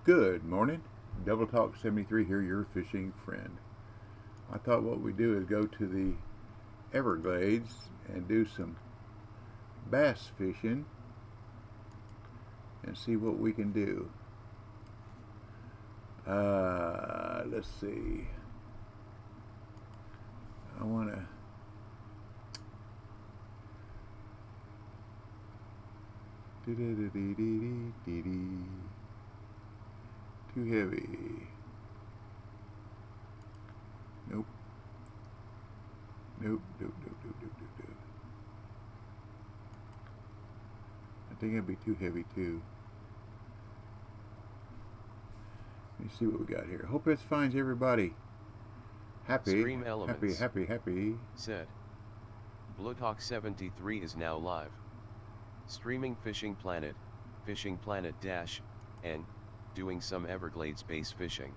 Good morning. Double Talk 73 here, your fishing friend. I thought what we do is go to the Everglades and do some bass fishing and see what we can do. Let's see. I want to. Too heavy. Nope. Nope. I think it'd be too heavy too. Let me see what we got here. Hope this finds everybody happy. Stream Elements Happy. said. Blowtalk 73 is now live. Streaming Fishing Planet N, doing some Everglades bass fishing.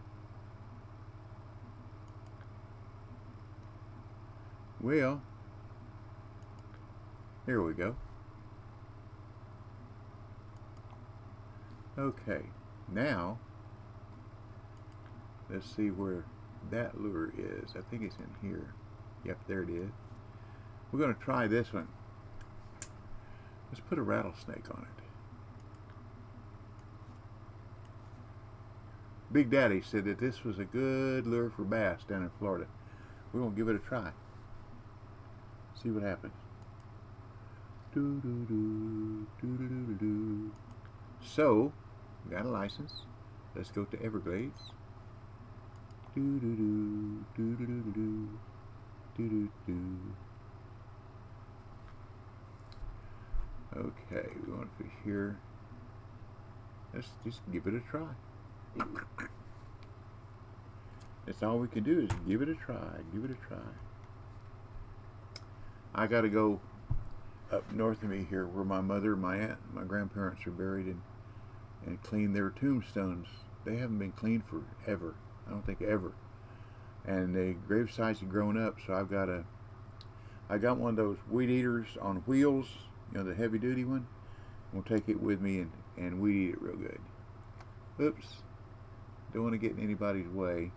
Well, here we go. Okay, now let's see where that lure is. I think it's in here. Yep, there it is. We're going to try this one. Let's put a rattlesnake on it. Big Daddy said that this was a good lure for bass down in Florida. We're going to give it a try. See what happens. So, we got a license. Let's go to Everglades. Okay, we want to fish here. Let's just give it a try. That's all we can do is give it a try. I got to go up north of me here where my mother, my aunt, and my grandparents are buried and clean their tombstones. They haven't been cleaned forever. I don't think ever. And the grave sites have grown up, so I got one of those weed eaters on wheels, you know, the heavy duty one. I'm gonna take it with me and weed eat it real good. Oops. Don't want to get in anybody's way.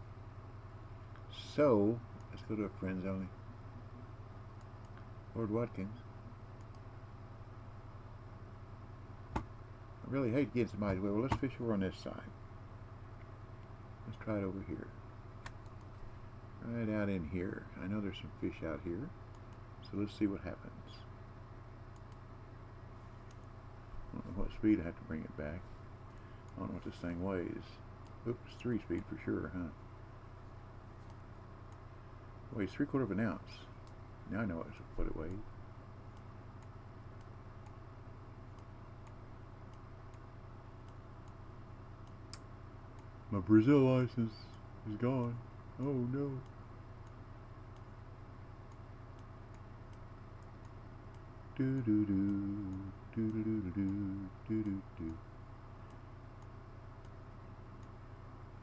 So, let's go to a friends only. Lord Watkins. I really hate getting somebody's way. Well, let's fish over on this side. Let's try it over here. Right out in here. I know there's some fish out here. So let's see what happens. I don't know what speed I have to bring it back. I don't know what this thing weighs. Oops, 3 speed for sure, huh? Weighs 3/4 of an ounce. Now I know what it weighs. My Brazil license is gone. Oh no. Do do do.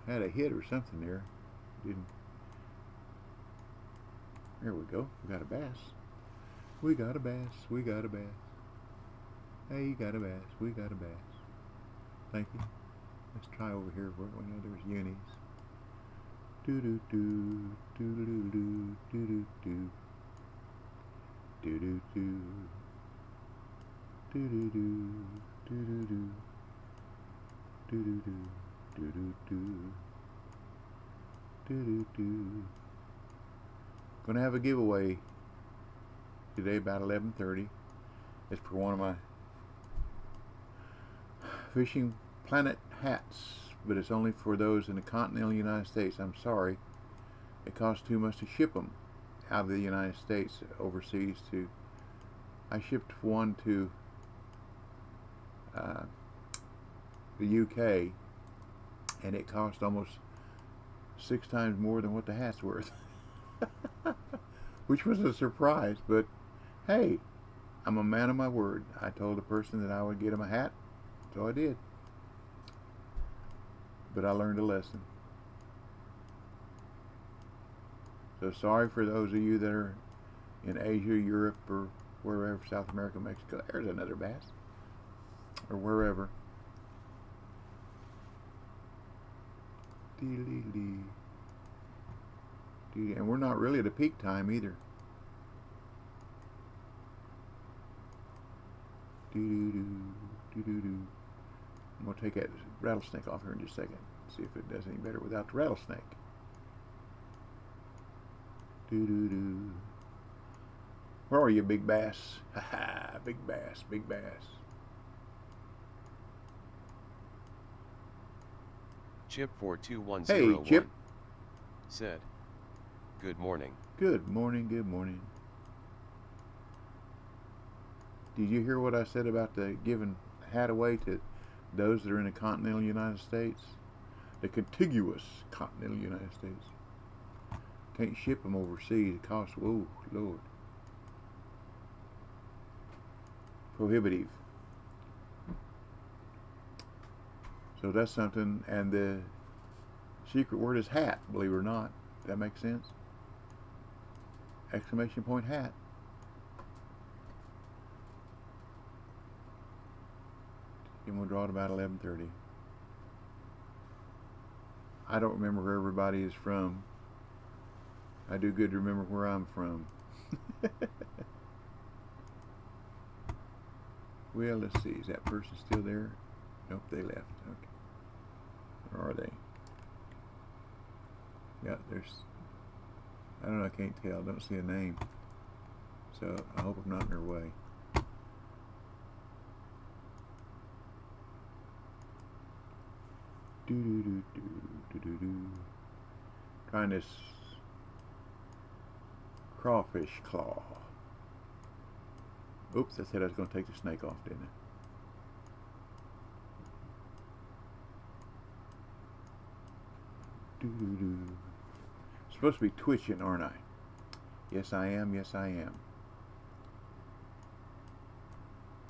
Had a hit or something there. Didn't. There we go. We got a bass. We got a bass. Hey, you got a bass. We got a bass. Thank you. Let's try over here where we know there's unis. Do do do do do do do do do do do do do do do do do do. Gonna have a giveaway today about 11:30. It's for one of my Fishing Planet hats, but it's only for those in the continental United States. I'm sorry, it costs too much to ship them out of the United States overseas. I shipped one to the UK, and it cost almost 6 times more than what the hat's worth. Which was a surprise, but hey, I'm a man of my word. I told the person that I would get him a hat, so I did. But I learned a lesson. So sorry for those of you that are in Asia, Europe, or wherever, South America, Mexico. There's another bass. Or wherever. Dee-lee-lee. And we're not really at a peak time either. Do-do-do. I'm going to take that rattlesnake off here in just a second. See if it does any better without the rattlesnake. Do-do-do. Where are you, big bass? Ha ha, big bass, big bass. Chip 42101 Hey, Chip. said, "Good morning." Good morning, good morning. Did you hear what I said about the giving hat away to those that are in the continental United States? The contiguous continental United States. Can't ship them overseas. It costs, whoa, Lord. Prohibitive. So that's something, and the secret word is hat, believe it or not. That makes sense? Exclamation point hat. And we'll draw at about 11:30. I don't remember where everybody is from. I do good to remember where I'm from. Well, let's see. Is that person still there? Nope, they left. Okay. Where are they? Yeah, there's... I don't know, I can't tell. I don't see a name. So I hope I'm not in their way. Do-do-do-do-do-do-do. Trying this crawfish claw. Oops, I said I was going to take the snake off, didn't I? Do-do-do. Supposed to be twitching, aren't I? Yes, I am. Yes, I am.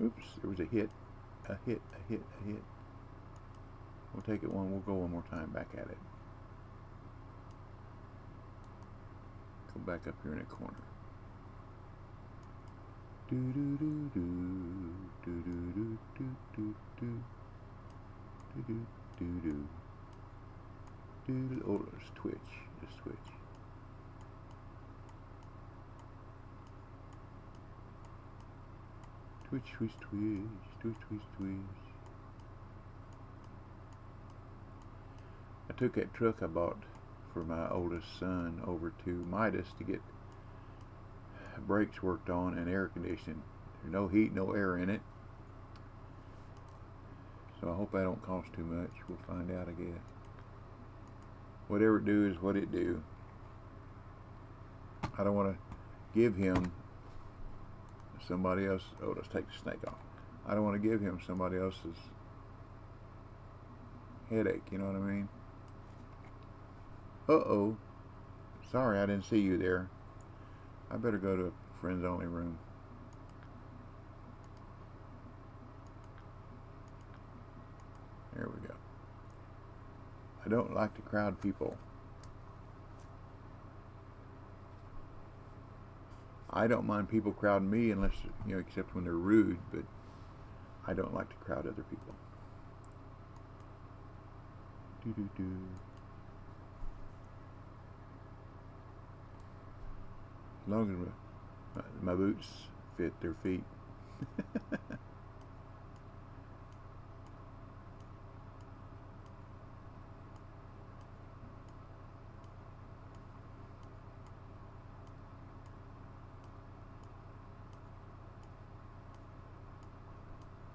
Oops, there was a hit. A hit, a hit, a hit. We'll take it one. We'll go one more time back at it. Go back up here in the corner. Do do do do do do do do do do do do do. Oh, let's twitch. Just twitch. Twitch, twitch, twitch, twitch, twitch, twitch. I took that truck I bought for my oldest son over to Midas to get brakes worked on and air conditioning. There's no heat, no air in it. So I hope that don't cost too much. We'll find out, I guess. Whatever it do is what it do. I don't want to give him somebody else. Oh, let's take the snake off. I don't want to give him somebody else's headache, you know what I mean? Uh-oh. Sorry, I didn't see you there. I better go to friends only room. There we go. I don't like to crowd people. I don't mind people crowding me unless, you know, except when they're rude, but I don't like to crowd other people. Do-do-do. As long as my boots fit their feet.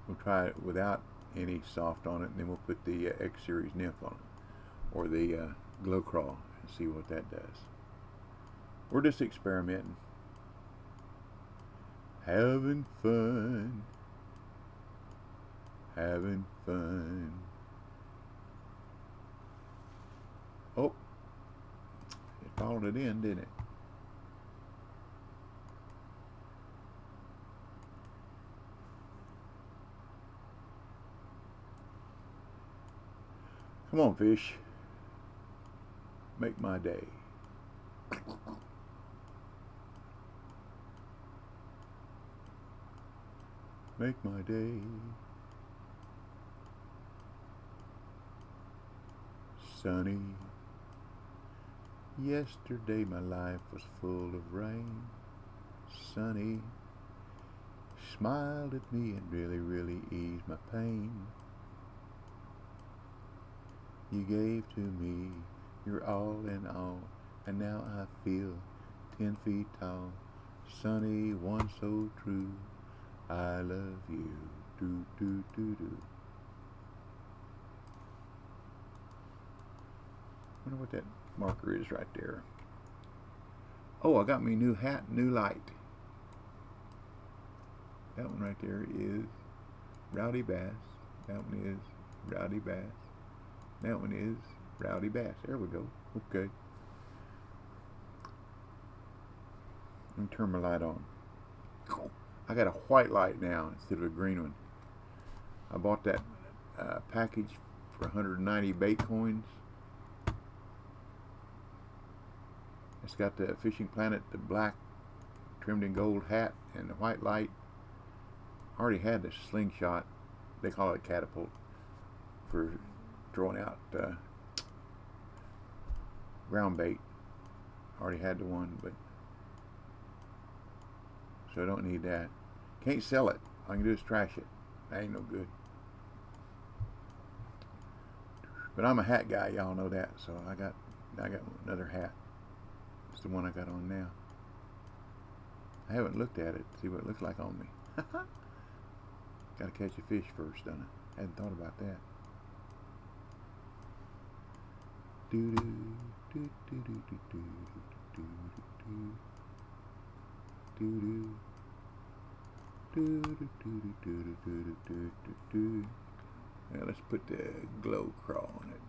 We'll try it without any soft on it, and then we'll put the X Series nymph on it, or the glow crawl, and see what that does. We're just experimenting. Having fun. Having fun. Oh, it followed it in, didn't it? Come on, fish. Make my day. Make my day. Sunny. Yesterday my life was full of rain. Sunny smiled at me and really, really eased my pain. You gave to me your all in all, and now I feel 10 feet tall. Sunny, one so true, I love you. Do, do, do, do. Wonder what that marker is right there. Oh, I got me new hat, new light. That one right there is Rowdy Bass. That one is Rowdy Bass. That one is Rowdy Bass. There we go. Okay. Let me turn my light on. I got a white light now instead of a green one. I bought that package for 190 bait coins. It's got the Fishing Planet, the black trimmed in gold hat and the white light. I already had the slingshot, they call it catapult, for throwing out ground bait. I already had the one, but so I don't need that. Can't sell it. All I can do is trash it. That ain't no good. But I'm a hat guy, y'all know that. So I got another hat. It's the one I got on now. I haven't looked at it to see what it looks like on me. Gotta catch a fish first, don't I? Hadn't thought about that. Do do do do do do do do do do do do do. Now let's put the glow craw on it.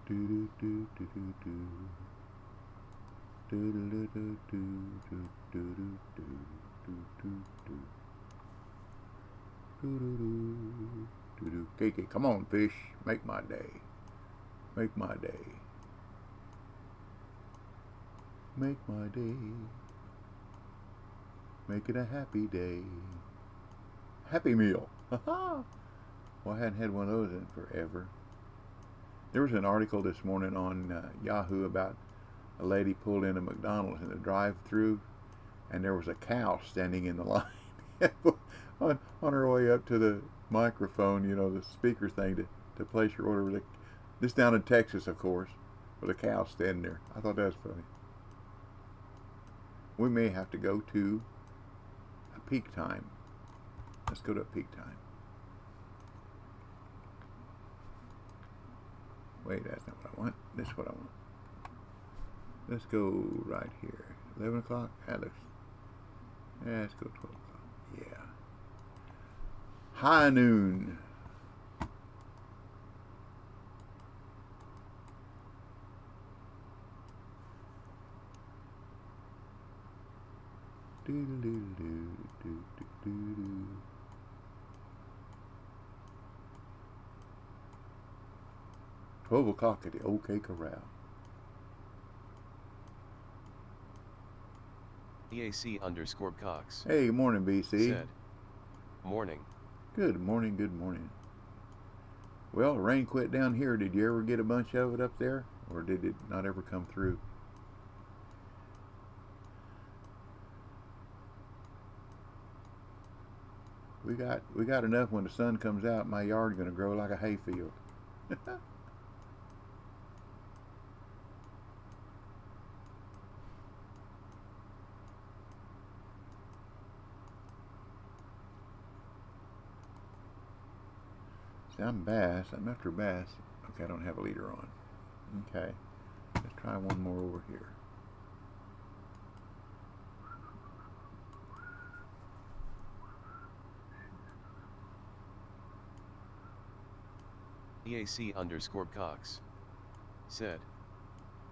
Do do do do do do. Do do do do do do do do do do do do. Kiki, come on, fish, make my day. Make my day. Make my day. Make it a happy day. Happy Meal. Well, I hadn't had one of those in forever. There was an article this morning on Yahoo about a lady pulled into McDonald's in the drive-thru, and there was a cow standing in the line on her way up to the microphone, you know, the speaker thing to place your order. This down in Texas, of course, with a cow standing there. I thought that was funny. We may have to go to a peak time. Let's go to a peak time. Wait, that's not what I want. This is what I want. Let's go right here. 11 o'clock? That looks... Yeah, let's go 12 o'clock. Yeah. High noon. Do-do-do-do-do-do-do-do. 12 o'clock at the OK Corral. EAC_Cox. Hey, good morning, BC. Said. Morning. Good morning, good morning. Well, the rain quit down here. Did you ever get a bunch of it up there? Or did it not ever come through? We got enough when the sun comes out. My yard's gonna grow like a hayfield. See, I'm bass. I'm after bass. Okay, I don't have a leader on. Okay, let's try one more over here. EAC_Cox. Said.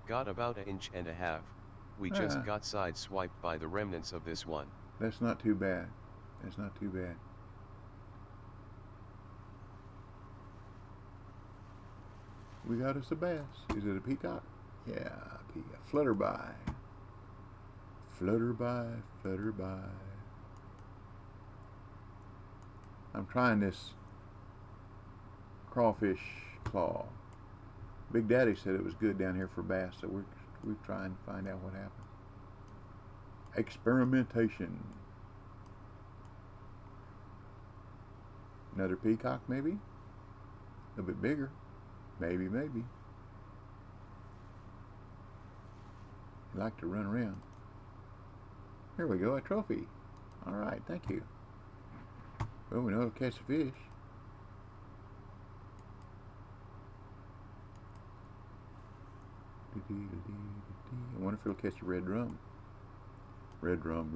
Got about 1.5 inches. We just got side-swiped by the remnants of this one. That's not too bad. That's not too bad. We got us a bass. Is it a peacock? Yeah, peacock. Flutter by. Flutter by, flutter by. I'm trying this crawfish claw. Big Daddy said it was good down here for bass, so we're trying to find out what happened. Experimentation. Another peacock, maybe? A little bit bigger. Maybe. You like to run around. Here we go, a trophy. All right, thank you. Well, we know it'll catch a fish. I wonder if it'll catch a red drum. Red drum.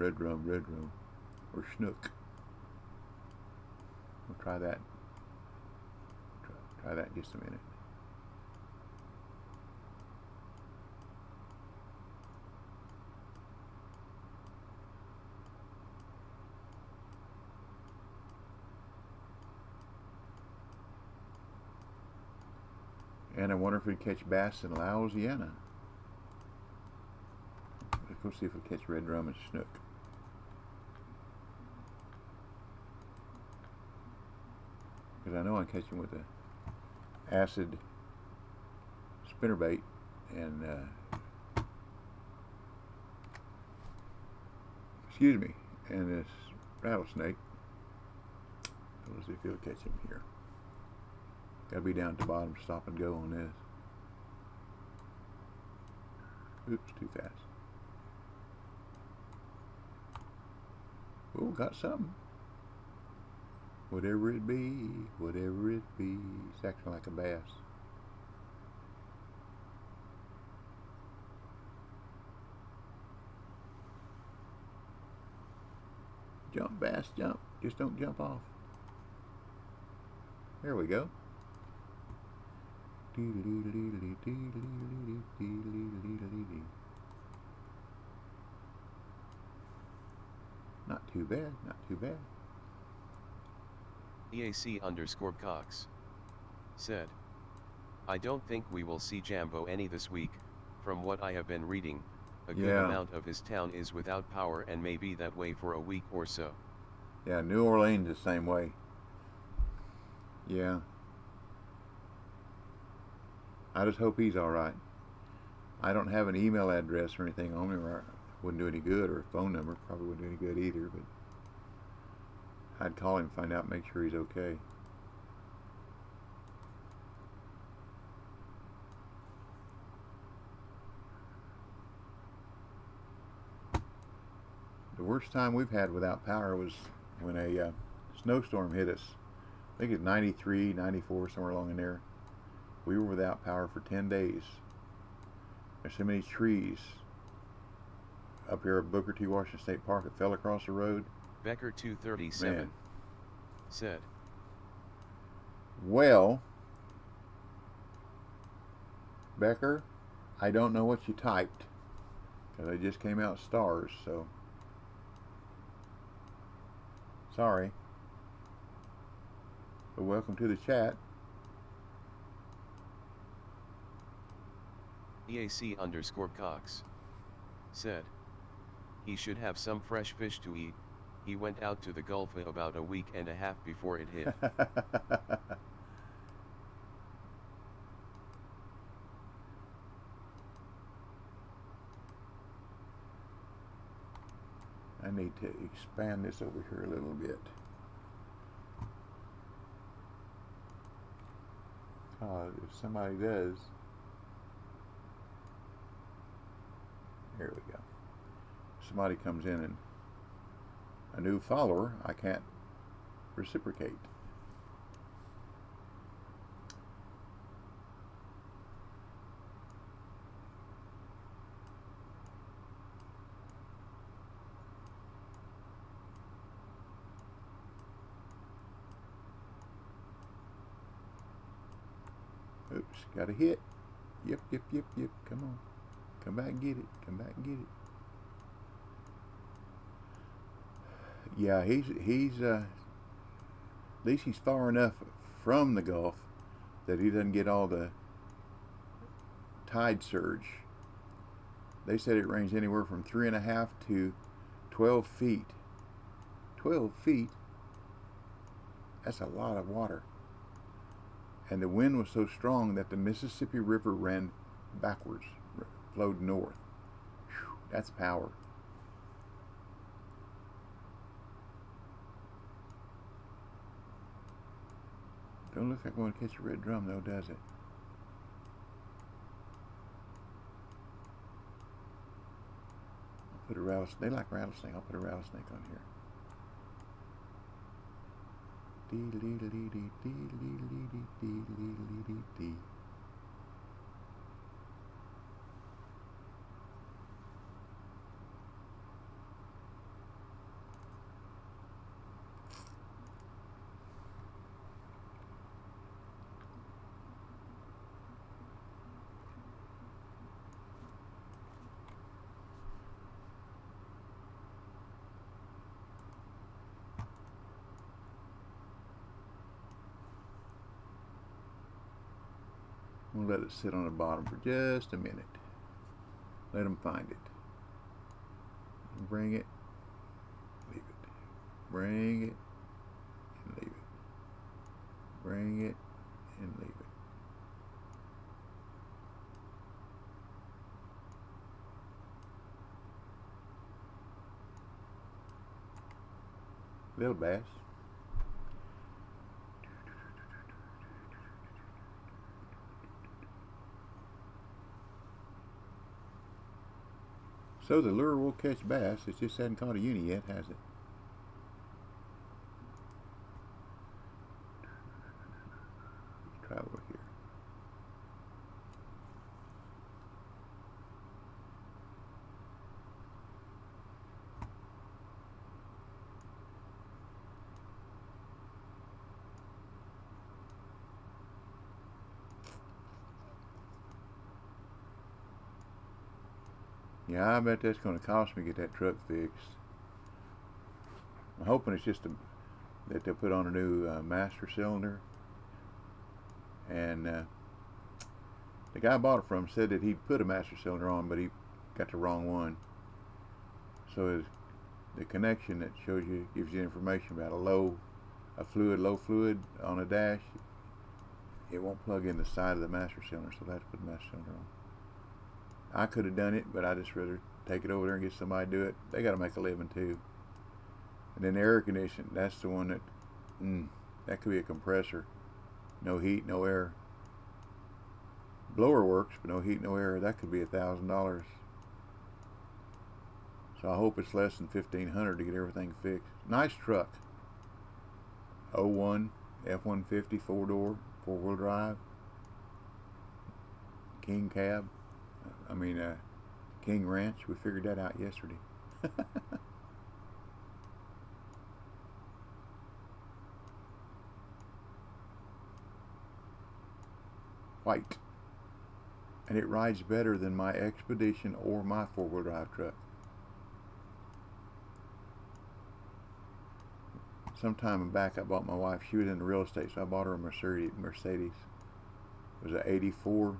Or snook. We'll try that. Try that in just a minute. And I wonder if it'd catch bass in Louisiana. Let's go see if it'll catch red drum and snook. Because I know I'm catching with a acid spinnerbait and and this rattlesnake. Let's see if it'll catch him here. Gotta be down at the bottom, stop and go on this. Oops, too fast. Oh, got something. Whatever it be, it's acting like a bass. Jump, bass, jump. Just don't jump off. There we go. Not too bad, not too bad. EAC_Cox said, I don't think we will see Jambo any this week. From what I have been reading, a good amount of his town is without power and may be that way for a week or so. Yeah, New Orleans the same way. Yeah. I just hope he's alright. I don't have an email address or anything on me, or wouldn't do any good, or a phone number, probably wouldn't do any good either, but I'd call him, find out, make sure he's okay. The worst time we've had without power was when a snowstorm hit us. I think it's 93, 94, somewhere along in there. We were without power for 10 days. There's so many trees up here at Booker T. Washington State Park that fell across the road. Becker 237 Man. said, Well, Becker, I don't know what you typed, because I just came out stars, so sorry. But welcome to the chat. EAC_Cox said, he should have some fresh fish to eat. He went out to the Gulf about a week and a half before it hit. I need to expand this over here a little bit. If somebody does, here we go. If somebody comes in and a new follower, I can't reciprocate. Oops, got a hit. Yep. Come on. Come back and get it. Yeah, he's at least he's far enough from the Gulf that he doesn't get all the tide surge. They said it ranges anywhere from 3.5 to 12 feet. 12 feet? That's a lot of water. and the wind was so strong that the Mississippi River ran backwards, flowed north. Whew, that's power. Don't look like I'm going to catch a red drum, though, does it? I'll put a rattlesnake. They like rattlesnake. I'll put a rattlesnake on here. Dee-lee-lee-dee-dee-lee-lee-dee-dee-lee-lee-dee. We'll let it sit on the bottom for just a minute. Let them find it. Bring it, leave it. Bring it, and leave it. Bring it, and leave it. Little bass. So the lure will catch bass. It just hasn't caught a uni yet, has it? Let's try over here. Yeah, I bet that's going to cost me to get that truck fixed. I'm hoping it's just that they'll put on a new master cylinder. And the guy I bought it from said that he'd put a master cylinder on, but he got the wrong one. So the connection that shows you, gives you information about low fluid on a dash, it won't plug in the side of the master cylinder, so that's put the master cylinder on. I could have done it, but I just rather take it over there and get somebody to do it. They got to make a living too. And then the air conditioning, that's the one that, that could be a compressor. No heat, no air. Blower works, but no heat, no air. That could be $1,000. So I hope it's less than $1,500 to get everything fixed. Nice truck. 01 F-150 4-door, 4-wheel drive. King cab. King Ranch. We figured that out yesterday. White. And it rides better than my Expedition or my 4-wheel drive truck. Sometime back I bought my wife, she was into real estate, so I bought her a Mercedes. It was an 84.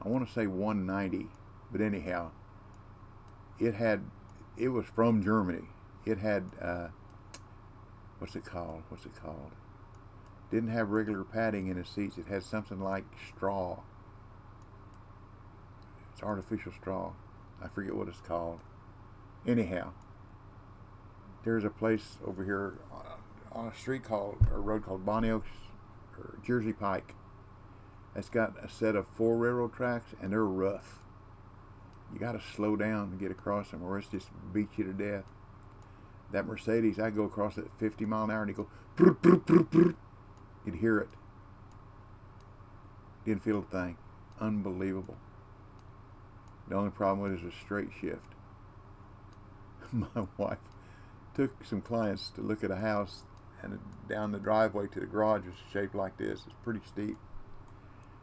I want to say 190, but anyhow, it was from Germany. It had, what's it called? Didn't have regular padding in the seats. It had something like straw. It's artificial straw. I forget what it's called. Anyhow, there's a place over here on a street a road called Bonnie Oaks or Jersey Pike. It's got a set of 4 railroad tracks, and they're rough. You got to slow down to get across them, or it's just beat you to death. That Mercedes, I go across at 50 mile an hour, and you go, brr, brr, brr, brr. You'd hear it. Didn't feel a thing. Unbelievable. The only problem with it is a straight shift. My wife took some clients to look at a house, and down the driveway to the garage was shaped like this. It's pretty steep.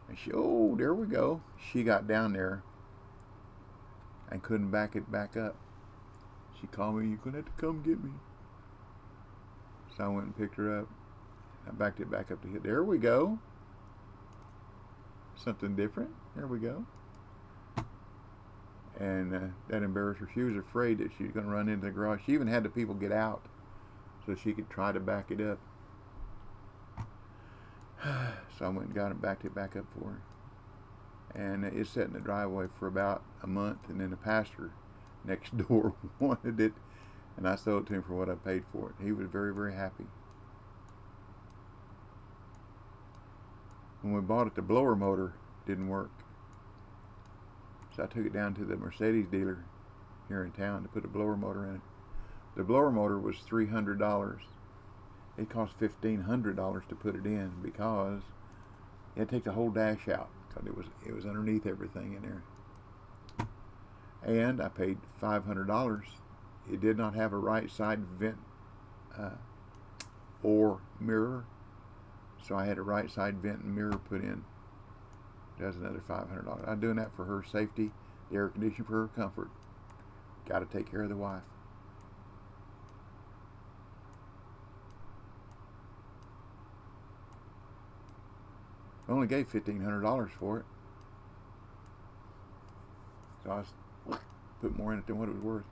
And oh, there we go. She got down there and couldn't back it back up. She called me, "You're going to have to come get me." So I went and picked her up. I backed it back up to here. There we go. Something different. There we go. And that embarrassed her. She was afraid that she was going to run into the garage. She even had the people get out so she could try to back it up. So I went and got it, backed it back up for her. And it sat in the driveway for about a month, and then the pastor next door wanted it, and I sold it to him for what I paid for it. He was very, very happy. When we bought it, the blower motor didn't work. So I took it down to the Mercedes dealer here in town to put a blower motor in it. The blower motor was $300. It cost $1,500 to put it in because you had to take the whole dash out because it was underneath everything in there. And I paid $500. It did not have a right side vent or mirror, so I had a right side vent and mirror put in. That's another $500. I'm doing that for her safety, the air conditioning for her comfort. Got to take care of the wife. I only gave $1,500 for it, so I was put more in it than what it was worth.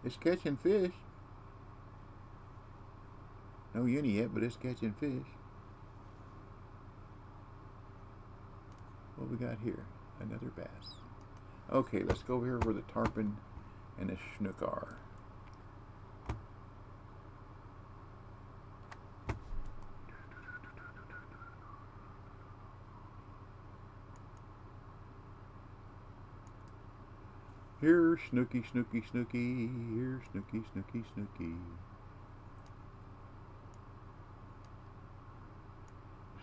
It's catching fish. No uni yet, but it's catching fish. What we got here? Another bass. Okay, let's go over here where the tarpon and the snook are. Here, Snooky, Snooky, Snooky. Here, Snooky, Snooky, Snooky.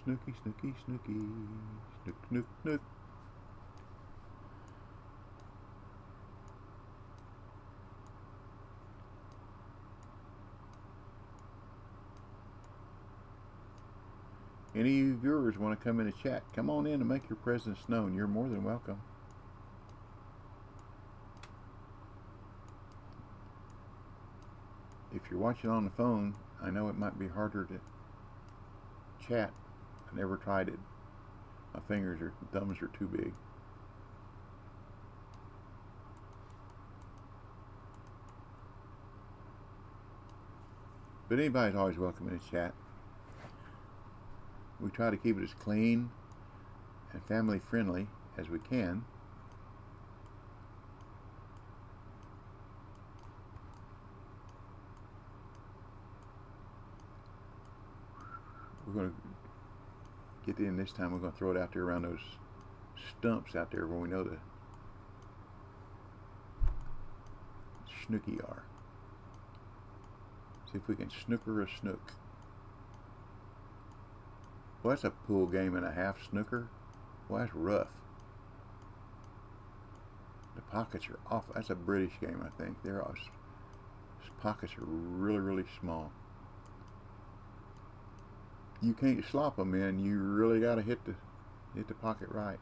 Snooky, Snooky, Snooky. Snook, Snook, Snook. Any of you viewers want to come in and chat, come on in and make your presence known. You're more than welcome. If you're watching on the phone, I know it might be harder to chat. I never tried it. My thumbs are too big. But anybody's always welcome in the chat. We try to keep it as clean and family friendly as we can. We're going to get in this time. We're going to throw it out there around those stumps out there where we know the snooky are. See if we can snooker a snook. Well, that's a pool game and a half, snooker. Well, that's rough. The pockets are off. That's a British game, I think. His pockets are really, really small. You can't slop them in. You really got to hit the pocket right.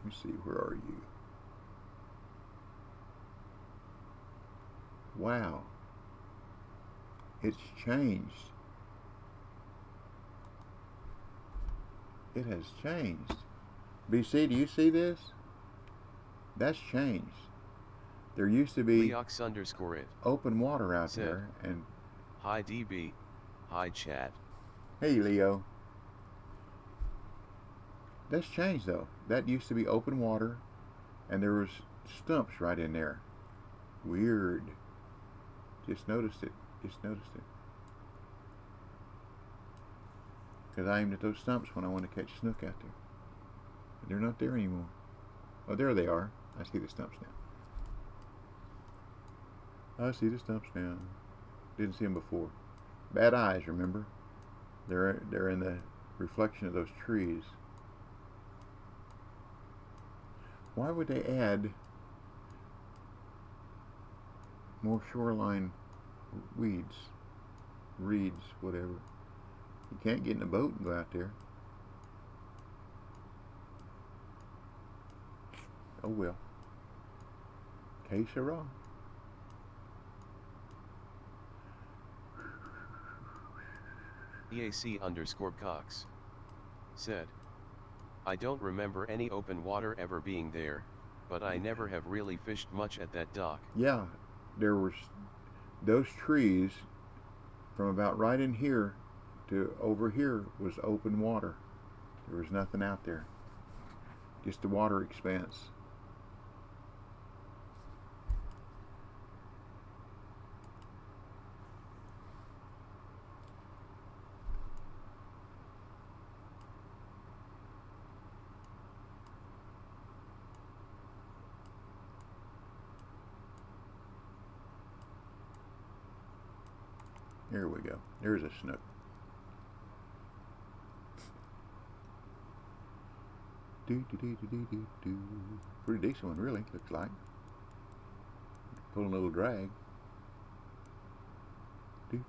Let me see. Where are you? Wow. It's changed. It has changed. BC, do you see this? That's changed. There used to be Leox_it open water out said, there, and hi DB, hi chat. hey Leo. That's changed though. That used to be open water, and there was stumps right in there. Weird. Just noticed it. Just noticed it. Because I aimed at those stumps when I wanted to catch snook out there. But they're not there anymore. Oh, there they are. I see the stumps now. I see the stumps now. Didn't see them before. Bad eyes, remember? They're in the reflection of those trees. Why would they add more shoreline weeds, reeds, whatever? You can't get in a boat and go out there. Oh well. Que sera. EAC_Cox said, I don't remember any open water ever being there, but I never have really fished much at that dock. Yeah, there was those trees from about right in here to over here was open water. There was nothing out there. Just the water expanse. Here we go. There's a snook. Do. Pretty decent one, really, looks like. Pulling a little drag. Do.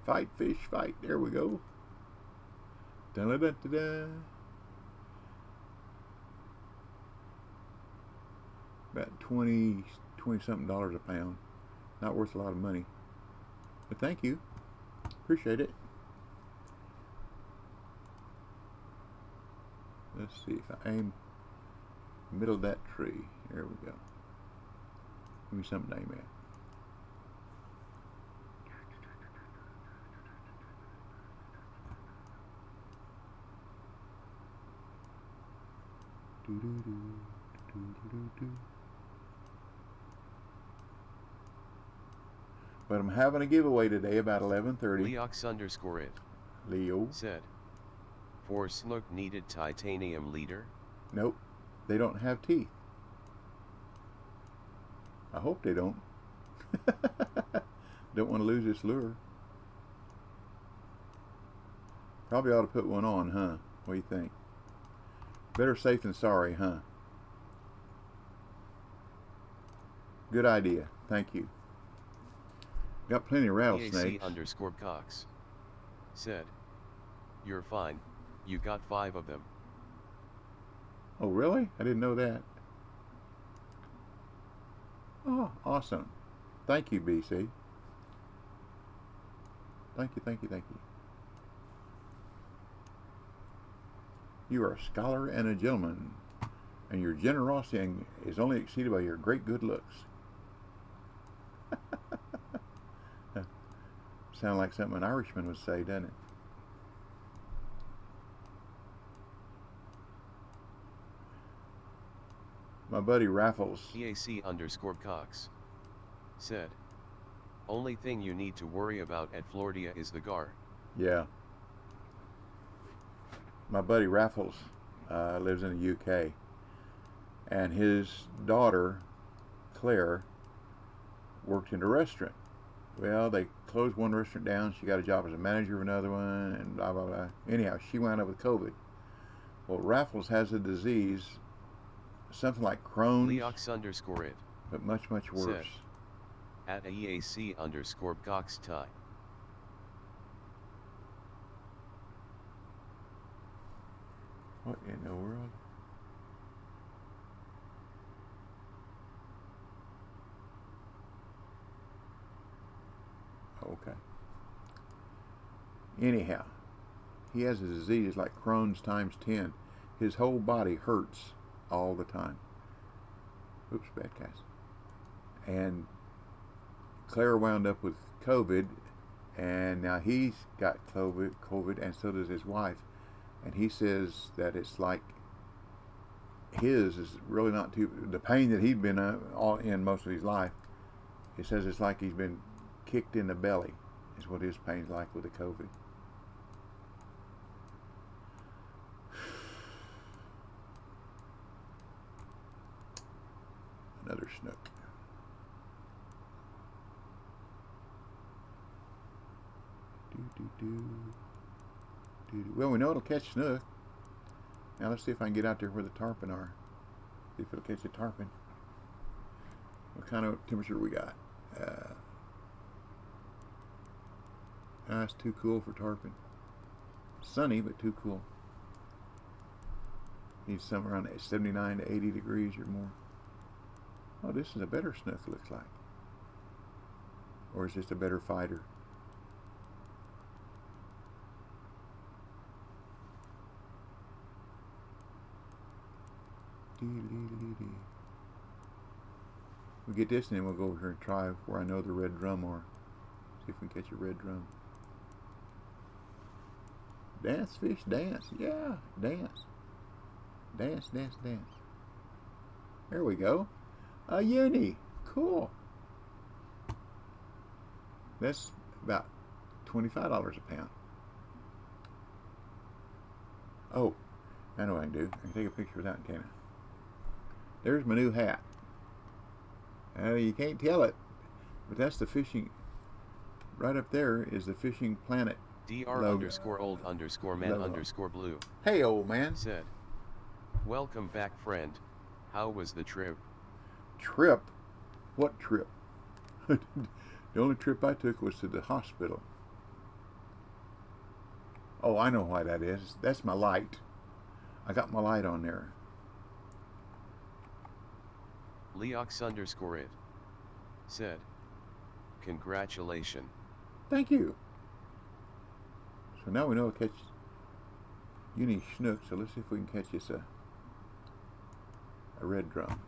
'Fight, fish, fight.' There we go. Da-da-da-da-da. About 20 something dollars a pound. Not worth a lot of money. But thank you. Appreciate it. Let's see if I aim middle of that tree. There we go. Give me something to aim at. But I'm having a giveaway today about 11:30. Leox_it. Leo said, "For snook needed titanium leader?" Nope, they don't have teeth. I hope they don't. Don't want to lose this lure. Probably ought to put one on, huh? What do you think? Better safe than sorry, huh? Good idea. Thank you. Got plenty of rattlesnakes. EAC_Cox said, "You're fine. You got 5 of them." Oh, really? I didn't know that. Oh, awesome. Thank you, BC. Thank you, thank you, thank you. You are a scholar and a gentleman, and your generosity is only exceeded by your great good looks. Sound like something an Irishman would say, doesn't it? My buddy Raffles. EAC_Cox said, "Only thing you need to worry about at Florida is the gar." Yeah. My buddy Raffles lives in the UK, and his daughter Claire worked in a restaurant. Well, they closed one restaurant down. She got a job as a manager of another one, and blah blah blah. Anyhow, she wound up with COVID. Well, Raffles has a disease, something like Crohn's, Leox_it, but much worse. said, at EAC_Cox tie. What in the world? Okay. Anyhow, he has a disease like Crohn's times 10. His whole body hurts all the time. Oops, bad cast. And Claire wound up with COVID, and now he's got COVID, and so does his wife. And he says that it's like his is really not too, the pain that he'd been all in most of his life. He says it's like he's been kicked in the belly, is what his pain's like with the COVID. Another snook. Well, we know it'll catch snook. Now let's see if I can get out there where the tarpon are. See if it'll catch the tarpon. What kind of temperature we got? It's too cool for tarpon. Sunny, but too cool. Needs somewhere around 79 to 80 degrees or more. Oh, this is a better snook, looks like. Or is this a better fighter? We'll get this and then we'll go over here and try where I know the red drum are. See if we can catch a red drum. Dance, fish, dance. Yeah, dance. Dance, dance, dance. There we go. A uni. Cool. That's about $25 a pound. Oh, I know what I can do. I can take a picture of that, can't I? There's my new hat. You can't tell it, but that's the fishing. Right up there is the Fishing Planet Dr_old_man_blue. Hey, old man. Said, welcome back, friend. How was the trip? Trip? What trip? The only trip I took was to the hospital. Oh, I know why that is. That's my light. I got my light on there. Leox_it. Said, congratulations. Thank you. So now we know to catch uni snook, so let's see if we can catch us a red drum.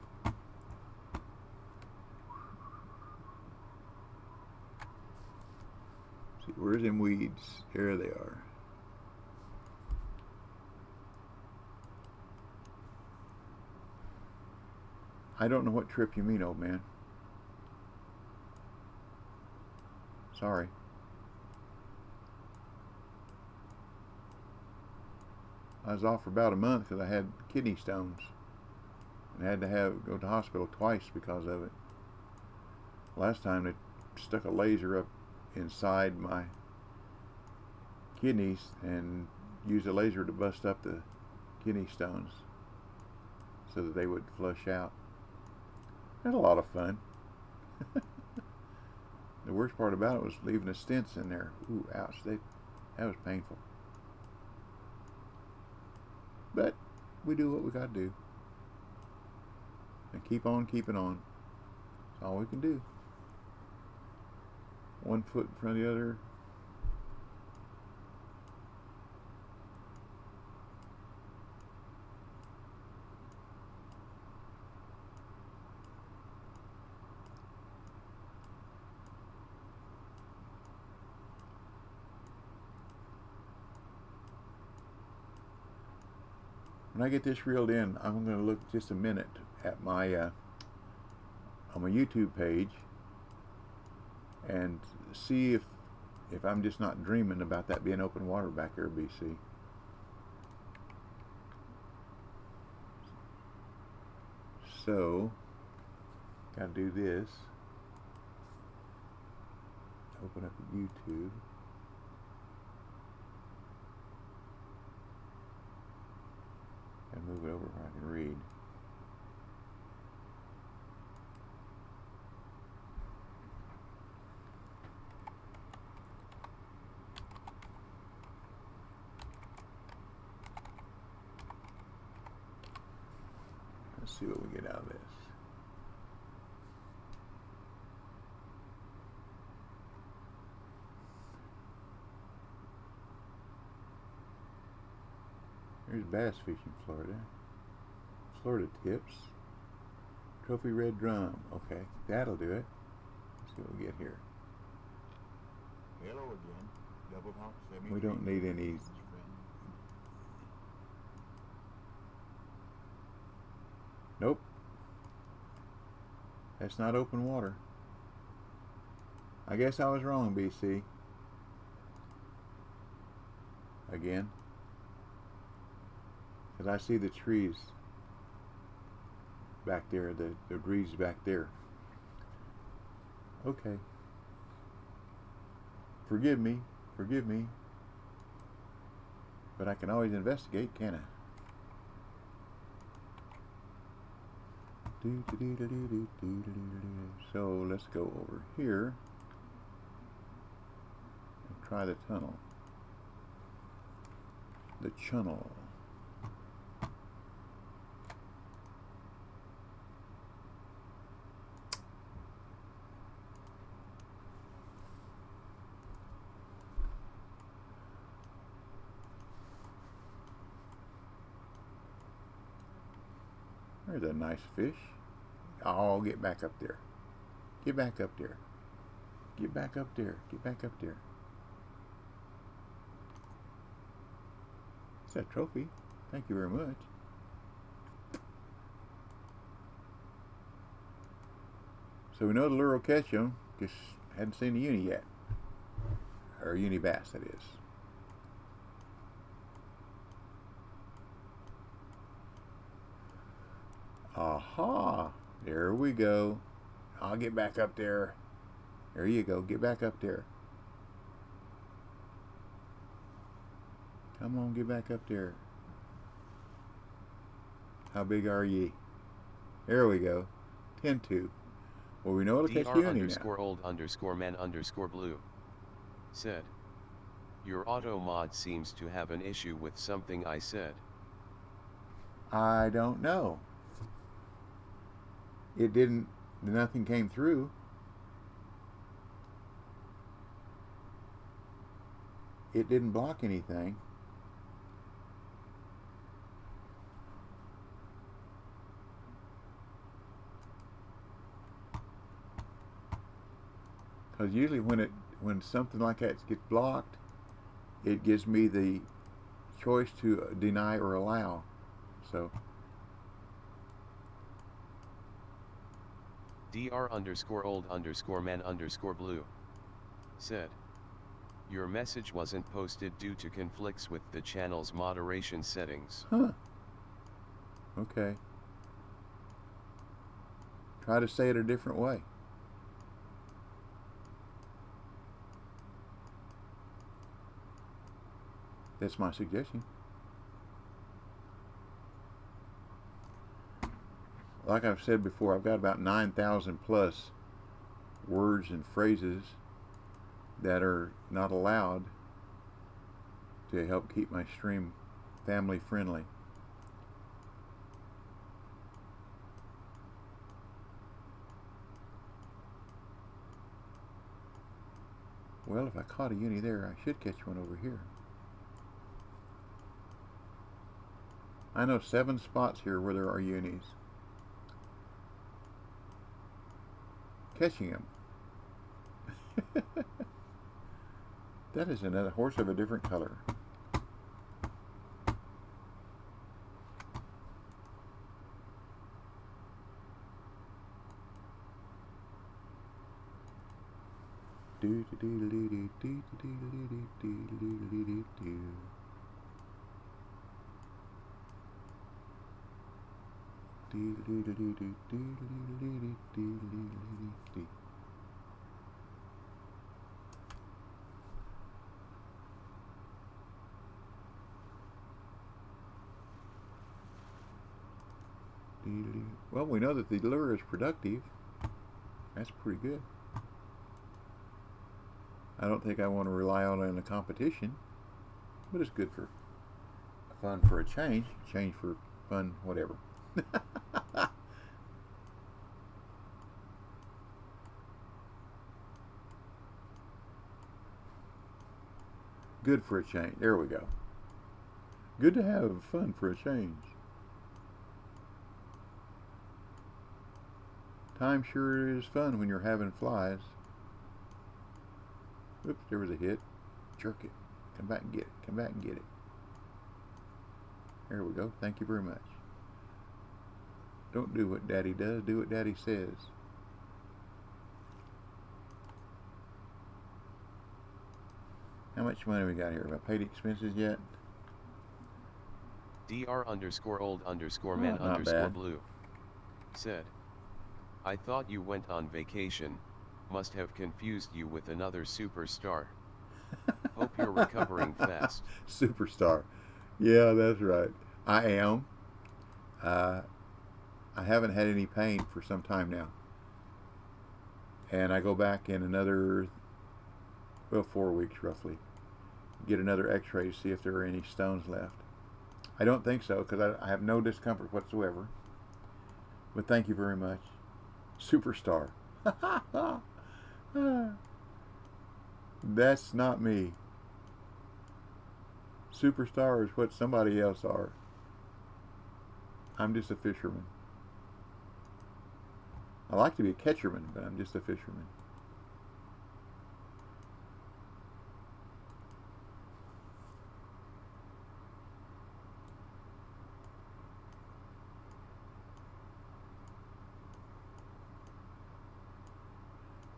See, where's them weeds? There they are. I don't know what trip you mean, old man. Sorry. I was off for about a month because I had kidney stones and had to go to the hospital twice because of it. Last time they stuck a laser up inside my kidneys and used a laser to bust up the kidney stones so that they would flush out. Had a lot of fun. The worst part about it was leaving the stents in there. Ooh, ouch. That was painful. But we do what we got to do. And keep on keeping on. That's all we can do. One foot in front of the other. When I get this reeled in, I'm going to look just a minute at my on my YouTube page and see if I'm just not dreaming about that being open water back there, BC. So, got to do this. Open up YouTube. And move it over where I can read. Let's see what we get out of this. There's bass fishing, Florida. Florida tips. Trophy red drum. Okay, that'll do it. Let's see what we get here. Hello again. Double hawk 73. We don't need any. Nope. That's not open water. I guess I was wrong, BC. Again. Because I see the trees back there, the breeze back there. Okay. Forgive me. But I can always investigate, can't I? So let's go over here and try the tunnel. The channel. There's a nice fish. Oh, get back up there. Get back up there. Get back up there. Get back up there. It's a trophy. Thank you very much. So we know the lure will catch them. Just hadn't seen the uni yet. Or uni bass, that is. Aha! There we go. I'll get back up there. There you go. Get back up there. Come on, get back up there. How big are ye? There we go. 10-2. Well, we know it'll catch uni now. _old_man_blue said, your auto mod seems to have an issue with something I said. I don't know. It didn't, nothing came through. It didn't block anything. Because usually when something like that gets blocked, it gives me the choice to deny or allow. So dr_old_man_blue said, your message wasn't posted due to conflicts with the channel's moderation settings. Huh. Okay. Try to say it a different way. That's my suggestion. Like I've said before, I've got about 9,000 plus words and phrases that are not allowed to help keep my stream family friendly. Well, if I caught a uni there, I should catch one over here. I know 7 spots here where there are unis. Catching them. That is another horse of a different color. Well, we know that the lure is productive. That's pretty good. I don't think I want to rely on it in a competition, but it's good for fun for a change for fun, whatever. Good for a change. There we go. Good to have fun for a change. Time sure is fun when you're having flies. Oops, there was a hit. Jerk it. Come back and get it. Come back and get it. There we go. Thank you very much. Don't do what Daddy does. Do what Daddy says. How much money we got here? Have I paid expenses yet? dr_old_man_blue said, I thought you went on vacation, must have confused you with another superstar. Hope you're recovering fast. Superstar. Yeah, that's right. I am. I haven't had any pain for some time now. And I go back in another, well, 4 weeks roughly. Get another x-ray to see if there are any stones left. I don't think so, because I have no discomfort whatsoever. But thank you very much. Superstar. That's not me. Superstar is what somebody else are. I'm just a fisherman. I like to be a catcherman, but I'm just a fisherman.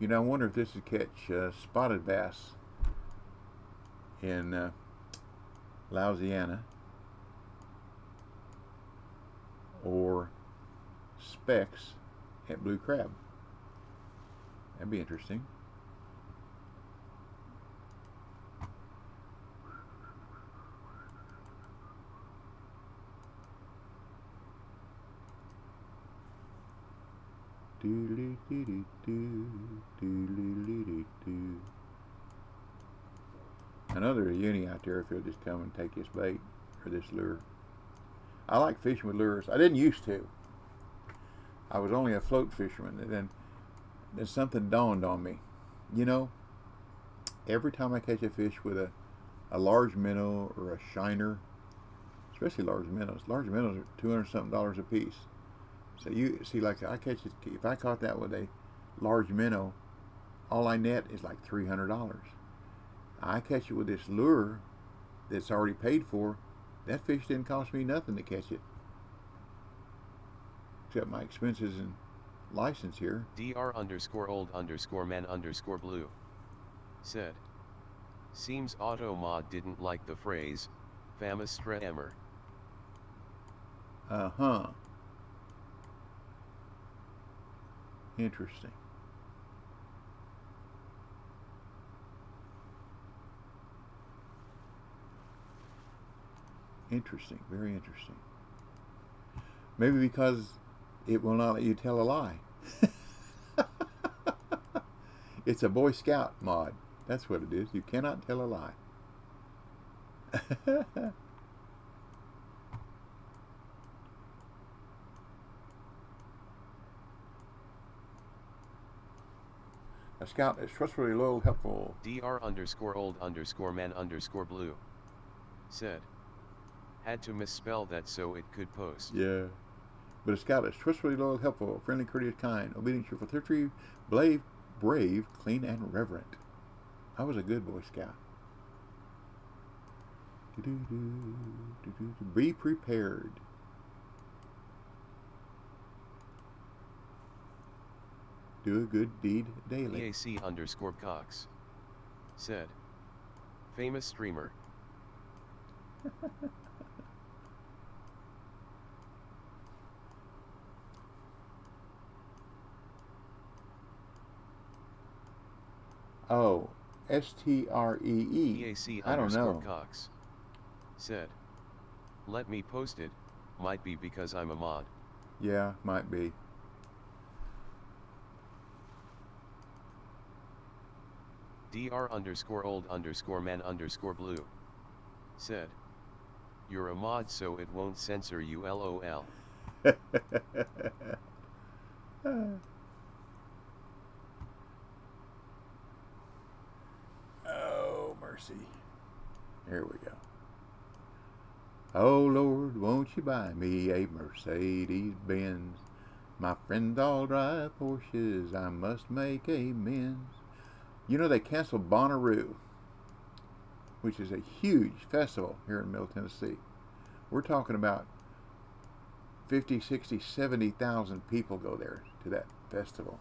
You know, I wonder if this would catch spotted bass in Louisiana, or specks at blue crab. That'd be interesting. I know there's a uni out there if he'll just come and take this bait or this lure. I like fishing with lures. I didn't used to. I was only a float fisherman, and then something dawned on me. You know, every time I catch a fish with a large minnow or a shiner, especially large minnows are $200 something a piece. So you see, like I catch it, if I caught that with a large minnow, all I net is like $300. I catch it with this lure that's already paid for. That fish didn't cost me nothing to catch it, except my expenses and license here. Dr_old_man_blue said, seems Automod didn't like the phrase, famous Streamer. Uh-huh. Interesting. Interesting, very interesting. Maybe because it will not let you tell a lie. It's a Boy Scout mod. That's what it is. You cannot tell a lie. A scout is trustworthy, loyal, helpful. Dr_old_man_blue said, had to misspell that so it could post. Yeah. But a scout is trustworthy, loyal, helpful, friendly, courteous, kind, obedient, cheerful, thrifty, brave, clean, and reverent. I was a good Boy Scout. Be prepared. Do a good deed daily. EAC_Cox said, famous streamer. Oh, STREE. EAC I don't know. Cox said, let me post it, might be because I'm a mod. Yeah, might be. Dr_old_man_blue said, you're a mod so it won't censor you LOL. Oh, mercy. Here we go. Oh, Lord, won't you buy me a Mercedes-Benz? My friends all drive Porsches, I must make amends. You know, they canceled Bonnaroo, which is a huge festival here in Middle Tennessee. We're talking about 50, 60, 70,000 people go there to that festival.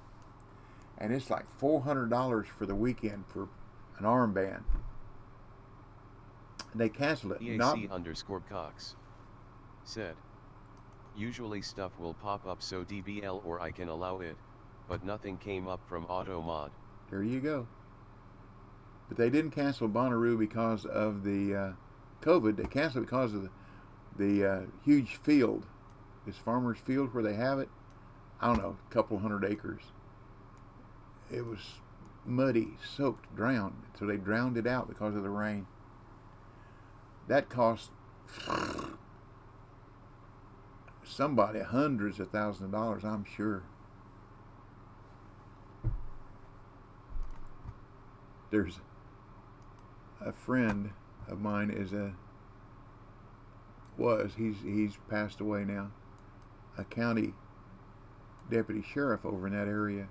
And it's like $400 for the weekend for an armband. They canceled it. EAC_Cox said, usually stuff will pop up so DBL or I can allow it, but nothing came up from Automod. There you go. But they didn't cancel Bonnaroo because of the COVID. They canceled it because of the huge field, this farmer's field where they have it. I don't know, a couple hundred acres. It was muddy, soaked, drowned. So they drowned it out because of the rain. That cost somebody hundreds of thousands of dollars, I'm sure. There's a friend of mine he's passed away now, a county deputy sheriff over in that area,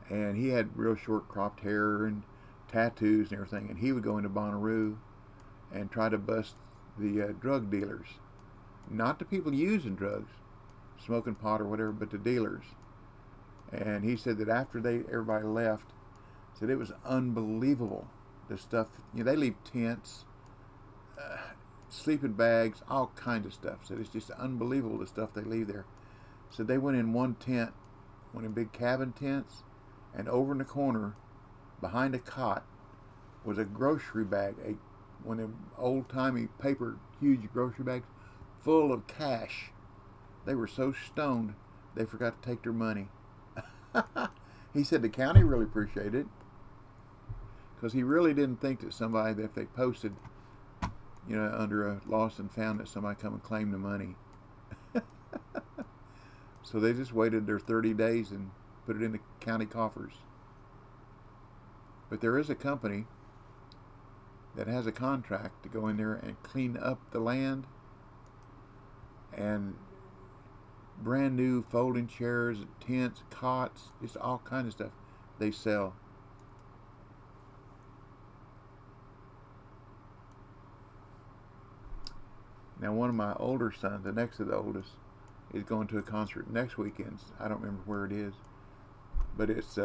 and he had real short cropped hair and tattoos and everything, and he would go into Bonnaroo and try to bust the drug dealers, not the people using drugs, smoking pot or whatever, but the dealers. And he said that after everybody left, said it was unbelievable the stuff. They leave tents, sleeping bags, all kinds of stuff. Said it's just unbelievable the stuff they leave there. So they went in one tent, went in big cabin tents, and over in the corner, behind a cot, was a grocery bag, one of them old-timey paper, huge grocery bags, full of cash. They were so stoned, they forgot to take their money. He said the county really appreciated it, because he really didn't think that somebody, that if they posted, under a lost and found, that somebody come and claim the money. So they just waited their 30 days and put it in the county coffers. But there is a company that has a contract to go in there and clean up the land, and brand new folding chairs, tents, cots, just all kinds of stuff they sell. Now one of my older sons, the next to the oldest, is going to a concert next weekend. I don't remember where it is, but it's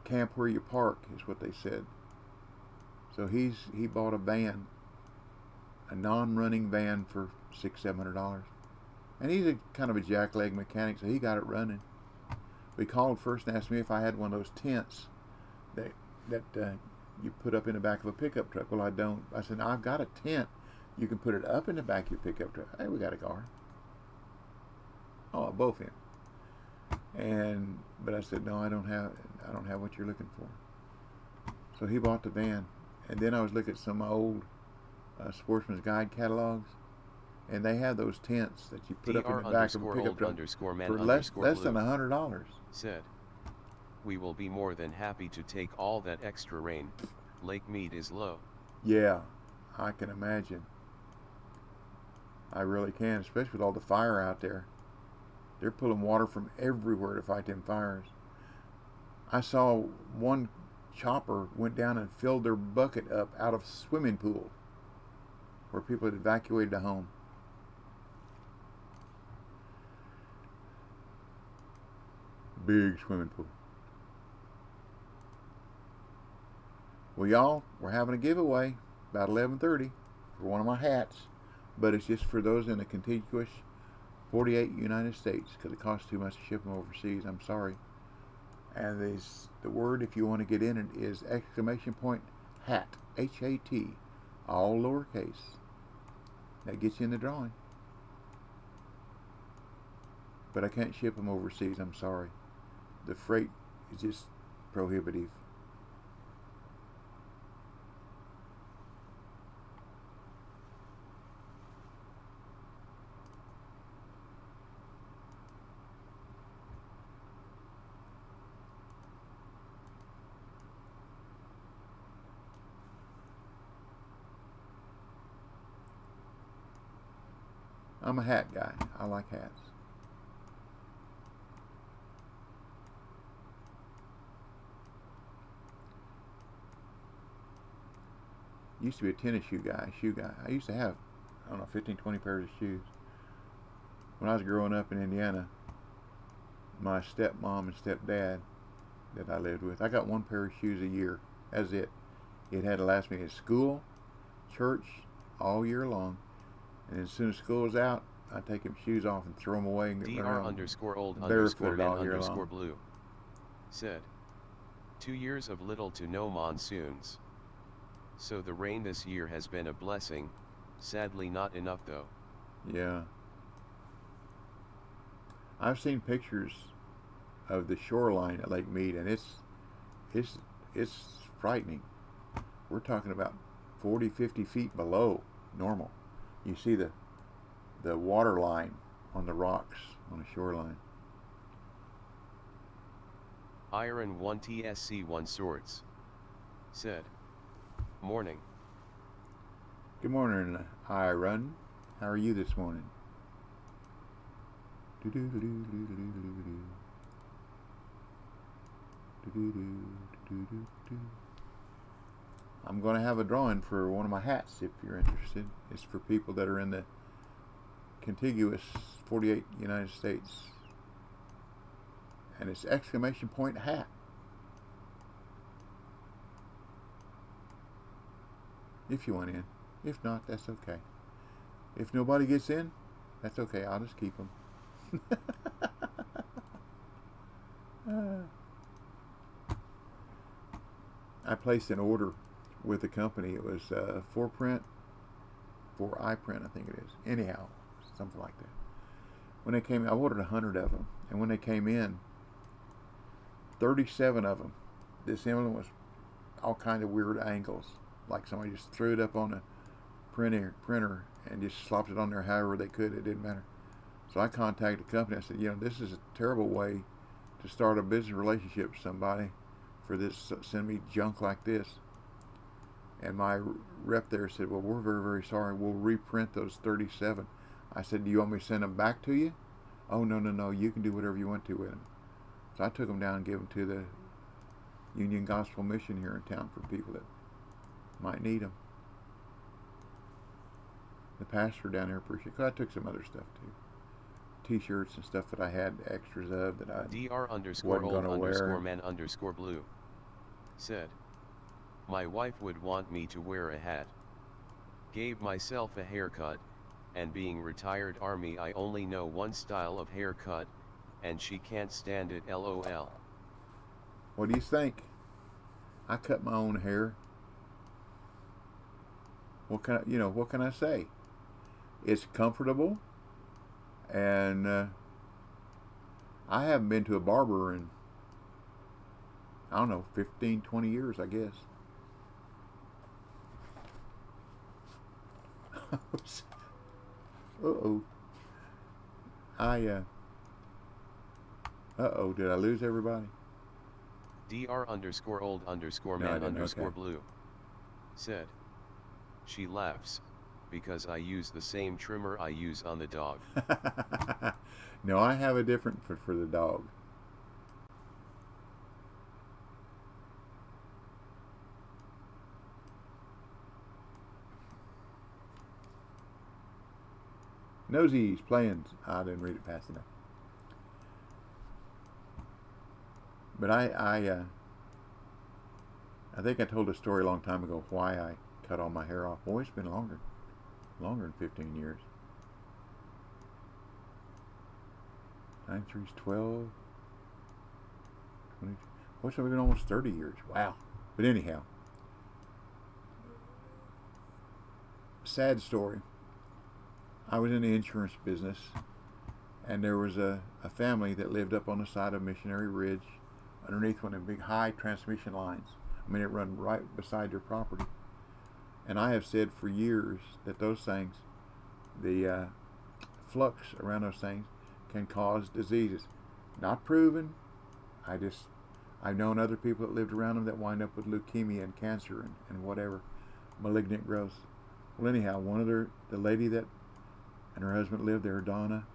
Camp Where You Park is what they said. So he bought a van, a non-running van, for $600-700, and he's a kind of a jackleg mechanic, so he got it running. We called first and asked me if I had one of those tents that you put up in the back of a pickup truck. Well, I don't. I said, no, I've got a tent. You can put it up in the back of your pickup truck. Hey, we got a car. Oh, both in. But I said, no, I don't have what you're looking for. So he bought the van, and then I was looking at some old Sportsman's Guide catalogs, and they have those tents that you put up in the back of a pickup truck for less than $100. Said, we will be more than happy to take all that extra rain. Lake Mead is low. Yeah, I can imagine. I really can, especially with all the fire out there. They're pulling water from everywhere to fight them fires. I saw one chopper went down and filled their bucket up out of swimming pool where people had evacuated a home. Big swimming pool. Well, y'all, we're having a giveaway about 11:30 for one of my hats, but it's just for those in the contiguous 48 United States, because it costs too much to ship them overseas. I'm sorry. And the word, if you want to get in it, is !hat, H-A-T, all lowercase. That gets you in the drawing. But I can't ship them overseas. I'm sorry. The freight is just prohibitive. I'm a hat guy. I like hats. Used to be a tennis shoe guy. I used to have, I don't know, 15, 20 pairs of shoes. When I was growing up in Indiana, my stepmom and stepdad that I lived with, I got one pair of shoes a year. That's it. It had to last me at school, church, all year long. And as soon as school was out, I'd take them shoes off and throw them away and get dr_old_man_blue said, 2 years of little to no monsoons. So the rain this year has been a blessing, sadly not enough though. Yeah. I've seen pictures of the shoreline at Lake Mead, and it's frightening. We're talking about 40, 50 feet below normal. You see the water line on the rocks on the shoreline. Iron 1 TSC 1 Swords said, morning. Good morning, Iron. How are you this morning? I'm going to have a drawing for one of my hats if you're interested. It's for people that are in the contiguous 48 United States. And it's exclamation point hat. If you want in. If not, that's okay. If nobody gets in, that's okay. I'll just keep them. I placed an order with the company. It was 4-print, 4i-print, I think it is. Anyhow, something like that. When they came, I ordered 100 of them, and when they came in, 37 of them, this emblem was all kind of weird angles, like somebody just threw it up on a printer and just slopped it on there however they could. It didn't matter. So I contacted the company. I said, this is a terrible way to start a business relationship with somebody for this, send me junk like this. And my rep there said, well, we're very, very sorry. We'll reprint those 37. I said, do you want me to send them back to you? Oh, no. You can do whatever you want to with them. So I took them down and gave them to the Union Gospel Mission here in town for people that might need them. The pastor down there appreciated it. 'Cause I took some other stuff too. T-shirts and stuff that I had extras of that I wasn't going to wear. Dr_old_man_blue said, my wife would want me to wear a hat. Gave myself a haircut, and being retired Army I only know one style of haircut, and she can't stand it, LOL. What do you think? I cut my own hair. What can I say? It's comfortable, and I haven't been to a barber in, I don't know, 15, 20 years, I guess. Uh-oh. Uh-oh, did I lose everybody? Dr_old_man_blue said, she laughs, because I use the same trimmer I use on the dog. No, I have a different for the dog. Nosies, playing. I didn't read it fast enough. But I think I told a story a long time ago why I cut all my hair off. Boy, it's been longer than 15 years. 9 3's 12, 22. What's it been almost 30 years? Wow. But anyhow, sad story. I was in the insurance business, and there was a family that lived up on the side of Missionary Ridge underneath one of the big high transmission lines. I mean, it run right beside their property. And I have said for years that those things, the flux around those things can cause diseases. Not proven. I've known other people that lived around them that wind up with leukemia and cancer and whatever, malignant growths. Well, anyhow, the lady that and her husband lived there, Donna,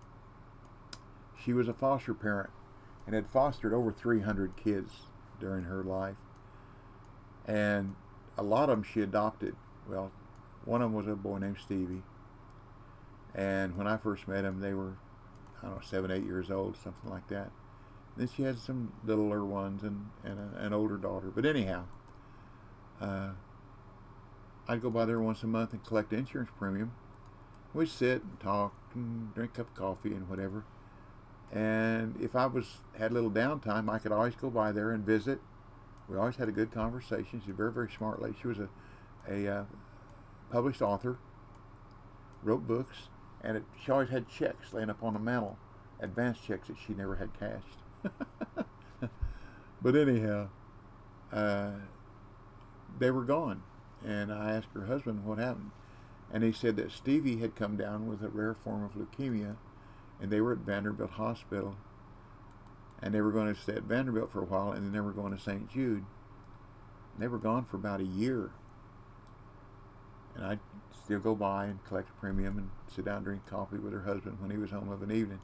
she was a foster parent and had fostered over 300 kids during her life. And a lot of them she adopted. Well, one of them was a boy named Stevie. And when I first met him, they were, I don't know, 7, 8 years old, something like that. Then she had some littler ones and an older daughter. But anyhow, I'd go by there once a month and collect insurance premium. We'd sit and talk and drink a cup of coffee and whatever. And if I had a little downtime, I could always go by there and visit. We always had a good conversation. She's a very, very smart lady. She was a published author, wrote books, and she always had checks laying up on the mantle, advance checks that she never had cashed. But anyhow, they were gone, and I asked her husband what happened, and he said that Stevie had come down with a rare form of leukemia, and they were at Vanderbilt Hospital, and they were going to stay at Vanderbilt for a while, and then they were going to St. Jude. And they were gone for about a year. And I'd still go by and collect a premium and sit down and drink coffee with her husband when he was home of an evening.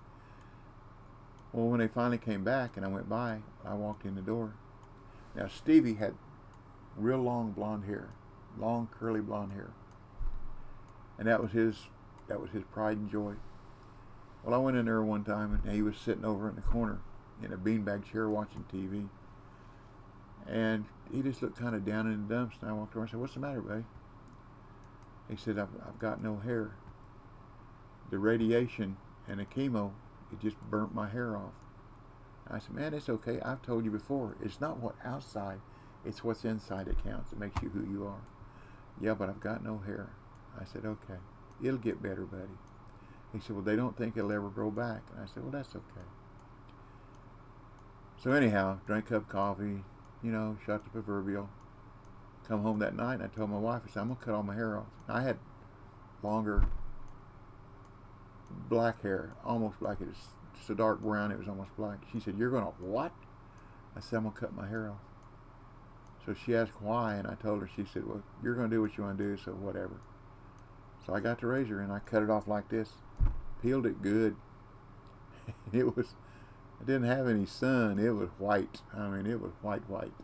Well, when they finally came back and I went by, I walked in the door. Now Stevie had real long blonde hair, long curly blonde hair, and that was his pride and joy. Well, I went in there one time and he was sitting over in the corner in a beanbag chair watching TV, and he just looked kind of down in the dumps. And I walked over and said, "What's the matter, buddy?" He said, "I've got no hair. The radiation and the chemo, it just burnt my hair off." I said, "Man, it's okay. I've told you before. It's not what outside, it's what's inside that counts. It makes you who you are." "Yeah, but I've got no hair." I said, "Okay, it'll get better, buddy." He said, "Well, they don't think it'll ever grow back." And I said, "Well, that's okay." So anyhow, drank a cup of coffee, shot the proverbial. Come home that night and I told my wife, I said, "I'm going to cut all my hair off." And I had longer black hair, almost black. It was so dark brown it was almost black. She said, "You're going to what?" I said, "I'm going to cut my hair off." So she asked why, and I told her. She said, "Well, you're going to do what you want to do, so whatever." So I got the razor and I cut it off like this, peeled it good. It didn't have any sun. It was white. I mean, it was white.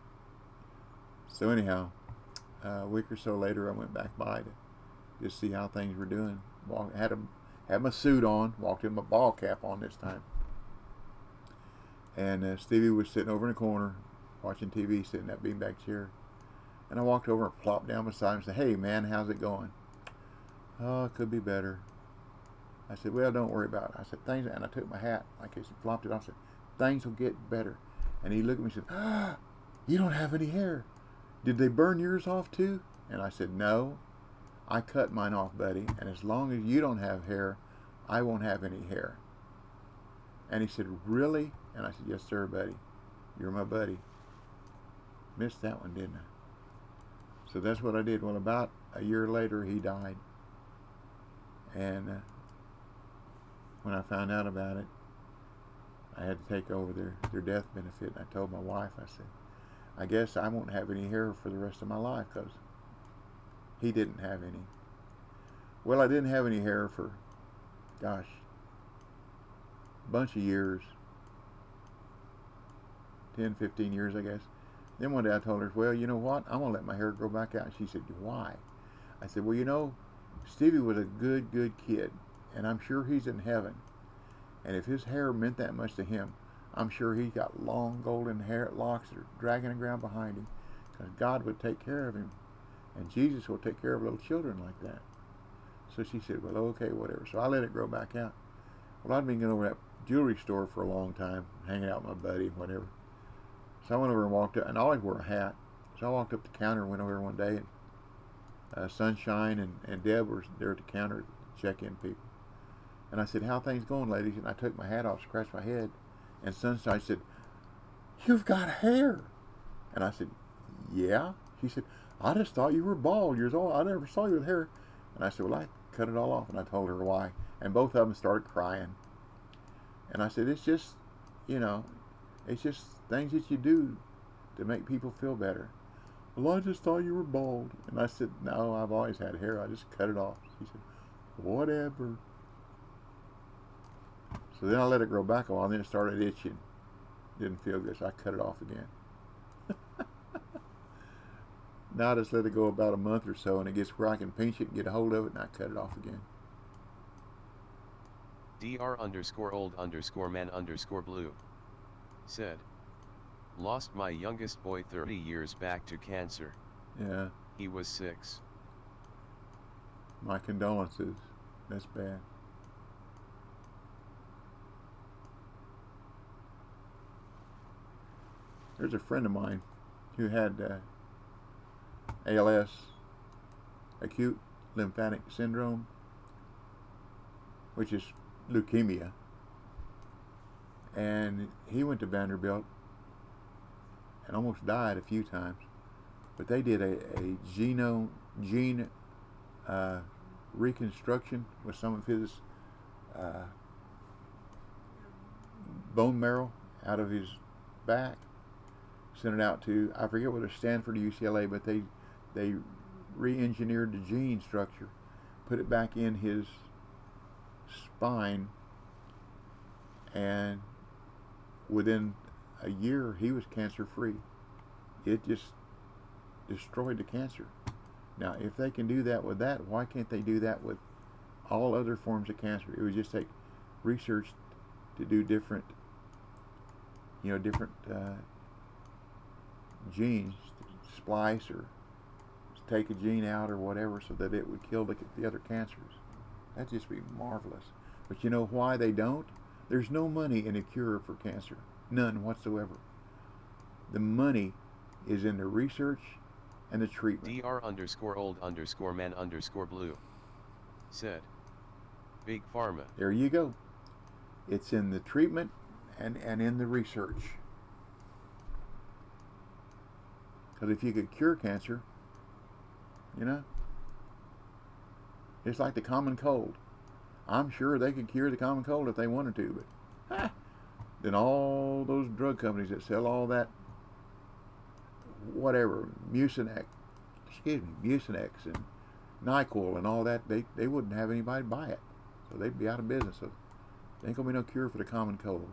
So anyhow, a week or so later, I went back by to just see how things were doing. Had my suit on, walked in my ball cap on this time. And Stevie was sitting over in the corner watching TV, sitting in that beanbag chair. And I walked over and plopped down beside him and said, "Hey man, how's it going?" "Oh, it could be better." I said, "Well, don't worry about it." I said, "Things," and I took my hat, like I said, flopped it off, and said, "Things will get better." And he looked at me and said, "Ah, you don't have any hair. Did they burn yours off too?" And I said, "No, I cut mine off, buddy, and as long as you don't have hair, I won't have any hair." And he said, "Really?" And I said, "Yes, sir, buddy. You're my buddy." Missed that one, didn't I? So that's what I did. Well, about a year later, he died. And when I found out about it, I had to take over their death benefit. And I told my wife, I said, "I guess I won't have any hair for the rest of my life because he didn't have any." Well, I didn't have any hair for, gosh, a bunch of years, 10, 15 years, I guess. Then one day I told her, "Well, you know what? I'm going to let my hair grow back out." And she said, "Why?" I said, "Well, Stevie was a good kid, and I'm sure he's in heaven. And if his hair meant that much to him, I'm sure he's got long golden hair locks that are dragging the ground behind him, because God would take care of him, and Jesus will take care of little children like that." So she said, "Well, okay, whatever." So I let it grow back out. Well, I'd been going over to that jewelry store for a long time, hanging out with my buddy, whatever. So I went over and walked up, and I always wore a hat. So I walked up the counter and went over one day, and Sunshine and Deb were there at the counter to check in people. And I said, "How things going, ladies?" And I took my hat off, scratched my head, and Sunshine said, "You've got hair." And I said, "Yeah." She said, "I just thought you were bald. You're all, I never saw you with hair." And I said, "Well, I cut it all off." And I told her why. And both of them started crying. And I said, it's just things that you do to make people feel better. "Well, I just thought you were bald." And I said, "No, I've always had hair. I just cut it off." She said, "Whatever." So then I let it grow back a while, and then it started itching. Didn't feel good, so I cut it off again. Now I just let it go about a month or so, and it gets where I can pinch it and get a hold of it, and I cut it off again. Dr_old_man_blue said, "Lost my youngest boy 30 years back to cancer. Yeah. He was 6. My condolences. That's bad. There's a friend of mine who had ALS, acute lymphatic syndrome, which is leukemia. And he went to Vanderbilt and almost died a few times. But they did a gene reconstruction with some of his bone marrow out of his back. Sent it out to, I forget whether Stanford or UCLA, but they re-engineered the gene structure, put it back in his spine, and within a year he was cancer free. It just destroyed the cancer. Now, if they can do that with that, why can't they do that with all other forms of cancer? It would just take research to do different, different genes, splice or take a gene out or whatever so that it would kill the other cancers. That'd just be marvelous. But you know why they don't? There's no money in a cure for cancer. None whatsoever. The money is in the research and the treatment. Dr_old_man_blue said, Big Pharma. There you go. It's in the treatment and in the research. Because if you could cure cancer, it's like the common cold. I'm sure they could cure the common cold if they wanted to, but then all those drug companies that sell all that, whatever, Mucinex and NyQuil and all that, they wouldn't have anybody buy it. So they'd be out of business. So there ain't going to be no cure for the common cold.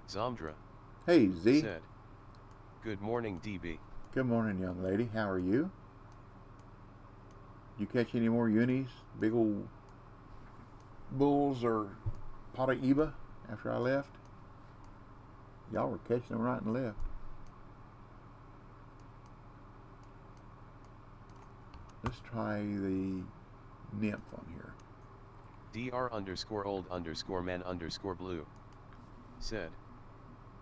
Zomdra. Hey, Z. Said, Good morning, DB. Good morning, young lady. How are you? You catch any more unis, big old bulls or Paraiba after I left? Y'all were catching them right and left. Let's try the nymph on here. Dr_old_man_blue said,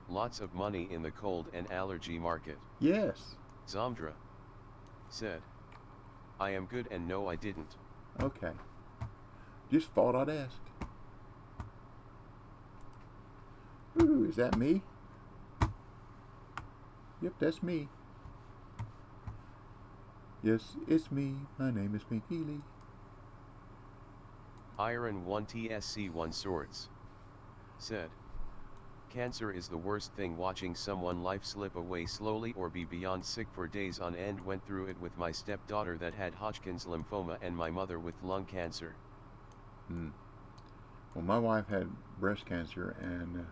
Lots of money in the cold and allergy market. Yes. Zomdra said, I am good and no I didn't. Okay. Just thought I'd ask. Ooh, is that me? Yep, that's me. Yes, it's me. My name is Pinky Lee. Iron 1 TSC1 Swords said, Cancer is the worst thing. Watching someone life slip away slowly or be beyond sick for days on end. Went through it with my stepdaughter that had Hodgkin's lymphoma and my mother with lung cancer. Well, my wife had breast cancer and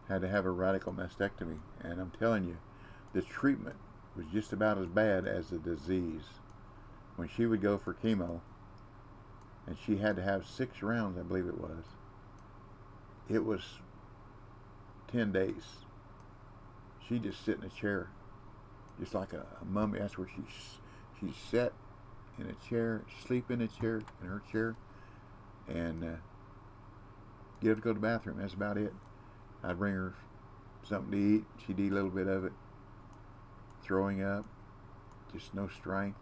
had to have a radical mastectomy. And I'm telling you, the treatment was just about as bad as the disease. When she would go for chemo, and she had to have 6 rounds, I believe it was 10 days. She just sit in a chair, just like a mummy. That's where she sat in a chair, sleep in a chair, in her chair, and get up to go to the bathroom. That's about it. I'd bring her something to eat. She'd eat a little bit of it. Throwing up, just no strength.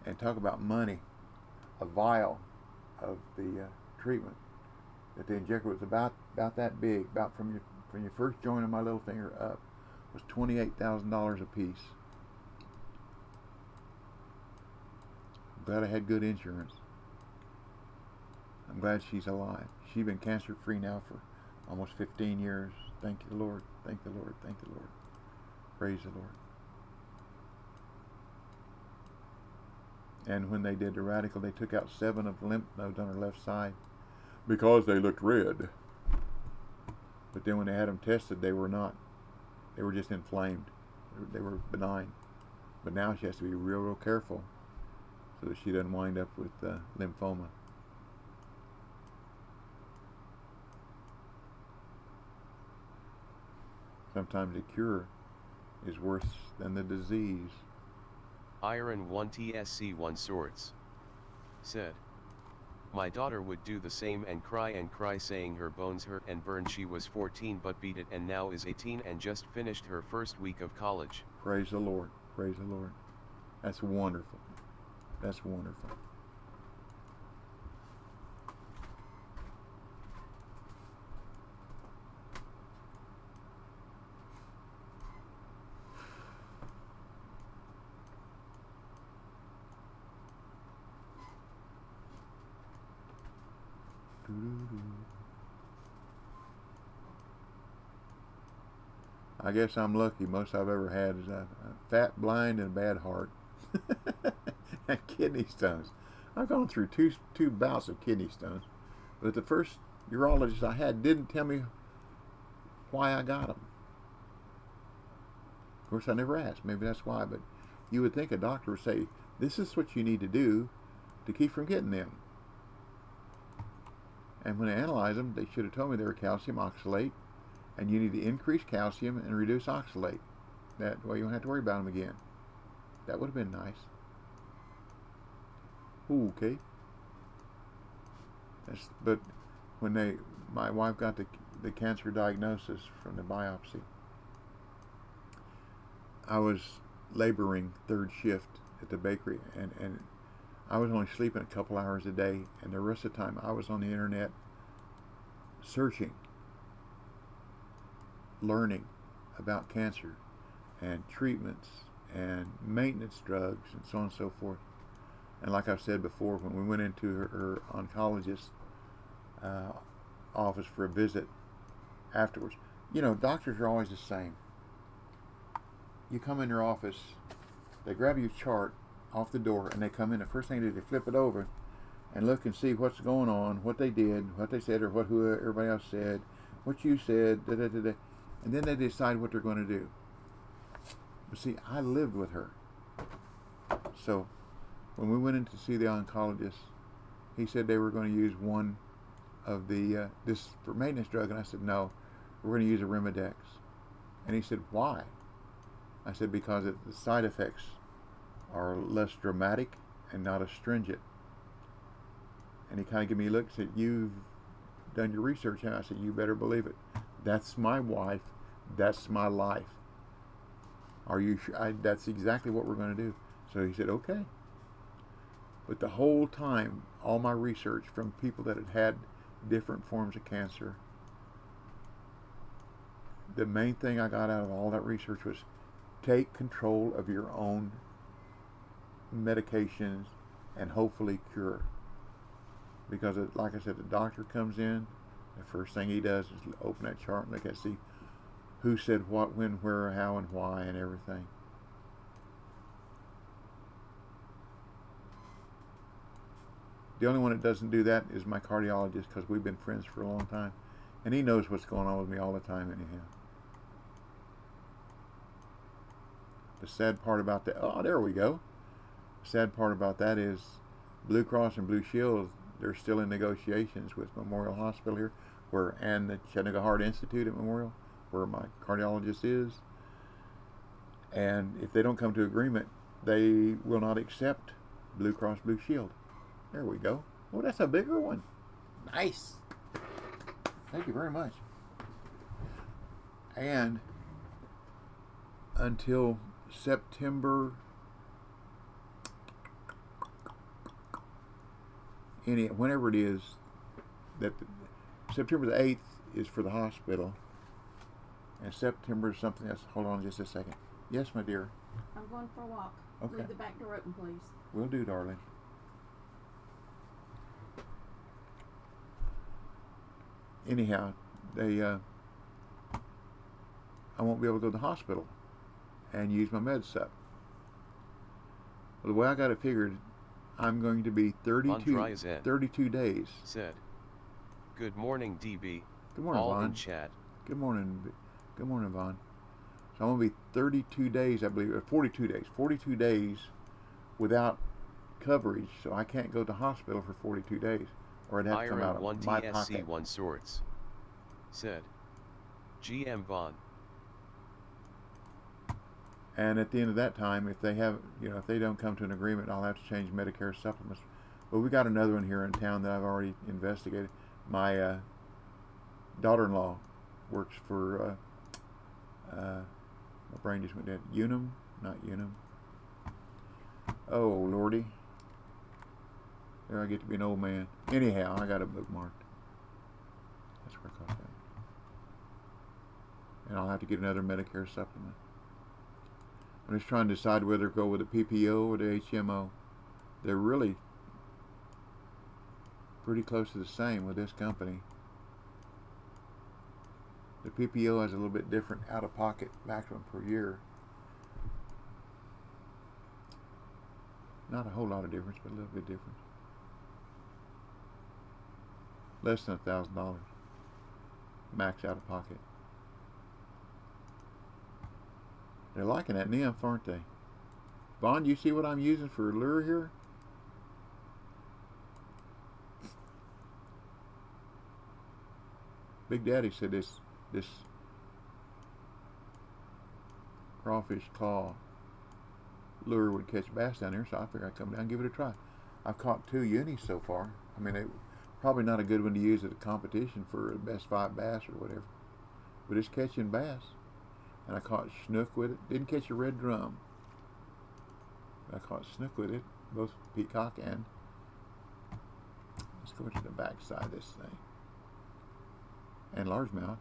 And talk about money. A vial of the treatment that the injector was about that big, about from your first joint of my little finger up, was $28,000 a piece. I'm glad I had good insurance. I'm glad she's alive. She's been cancer free now for almost 15 years. Thank you, Lord. Thank the Lord. Thank the Lord. Praise the Lord. And when they did the radical, they took out 7 of the lymph nodes on her left side because they looked red. But then when they had them tested, they were not. They were just inflamed. They were benign. But now she has to be real, real careful so that she doesn't wind up with lymphoma. Sometimes the cure is worse than the disease. Iron 1 TSC1 Swords said, My daughter would do the same and cry saying her bones hurt and burned. She was 14 but beat it and now is 18 and just finished her first week of college. Praise the Lord. Praise the Lord. That's wonderful. That's wonderful. I guess I'm lucky. Most I've ever had is a fat, blind, and a bad heart. And kidney stones. I've gone through two bouts of kidney stones, But the first urologist I had didn't tell me why I got them. Of course, I never asked. Maybe that's why. But you would think a doctor would say, this is what you need to do to keep from getting them. And when they analyzed them, they should have told me they were calcium oxalate, and you need to increase calcium and reduce oxalate. That way you don't have to worry about them again. That would have been nice. Ooh, okay. But when my wife got the cancer diagnosis from the biopsy, I was laboring third shift at the bakery, and I was only sleeping a couple hours a day, and the rest of the time I was on the internet searching, learning about cancer and treatments and maintenance drugs and so on and so forth. And like I've said before, when we went into her oncologist office for a visit afterwards, you know, doctors are always the same. You come in their office, they grab your chart off the door, and they come in. The first thing they do, they flip it over and look and see what's going on, what they did, what they said, or what everybody else said, what you said, da da da da, and then they decide what they're going to do. But see, I lived with her, so when we went in to see the oncologist, he said they were going to use one of the this for maintenance drug, and I said no, we're going to use a Remedex. And he said, why? I said, because the side effects are less dramatic and not astringent. And he kind of gave me a look and said, you've done your research. And I said, you better believe it. That's my wife. That's my life. Are you sure? That's exactly what we're going to do. So he said, okay. But the whole time, all my research from people that had had different forms of cancer, the main thing I got out of all that research was take control of your own medications and hopefully cure. Because like I said, the doctor comes in, the first thing he does is open that chart and look at see who said what, when, where, how, and why, and everything. The only one that doesn't do that is my cardiologist, because we've been friends for a long time, and he knows what's going on with me all the time anyhow. The sad part about that, oh, there we go. The sad part about that is Blue Cross and Blue Shield, they're still in negotiations with Memorial Hospital here, and the Chattanooga Heart Institute at Memorial, where my cardiologist is. And if they don't come to agreement, they will not accept Blue Cross Blue Shield. There we go. Oh, that's a bigger one. Nice. Thank you very much. And until September, whenever it is, September the 8th is for the hospital, and September is something else. Hold on just a second. Yes, my dear. I'm going for a walk. Okay. Leave the back door open, please. Will do, darling. Anyhow, I won't be able to go to the hospital and use my med sup. Well, the way I got it figured, I'm going to be 32 days. Said, good morning, DB. Good morning, all Vaughn. in chat. Good morning, Vaughn. So I'm going to be 32 days, I believe, 42 days. 42 days without coverage, so I can't go to the hospital for 42 days. Or it'd have to come out of my pocket. One sorts. Said, GM Vaughn. And at the end of that time, if they have, if they don't come to an agreement, I'll have to change Medicare supplements. But we got another one here in town that I've already investigated. My daughter-in-law works for, my brain just went dead. Not Unum. Oh, Lordy. There I get to be an old man. Anyhow, I got it bookmarked. That's where I caught that. And I'll have to get another Medicare supplement. I'm just trying to decide whether to go with the PPO or the HMO. They're really pretty close to the same with this company. The PPO has a little bit different out-of-pocket maximum per year. Not a whole lot of difference, but a little bit different. Less than $1,000. Max out of pocket. They're liking that nymph, aren't they? Vaughn, you see what I'm using for lure here? Big Daddy said this crawfish claw lure would catch bass down here, so I figured I'd come down and give it a try. I've caught 2 unis so far. I mean, it probably not a good one to use at a competition for the best 5 bass or whatever, but it's catching bass. And I caught snook with it. Didn't catch a red drum. I caught snook with it, both peacock and. Let's go to the back side of this thing. And largemouth.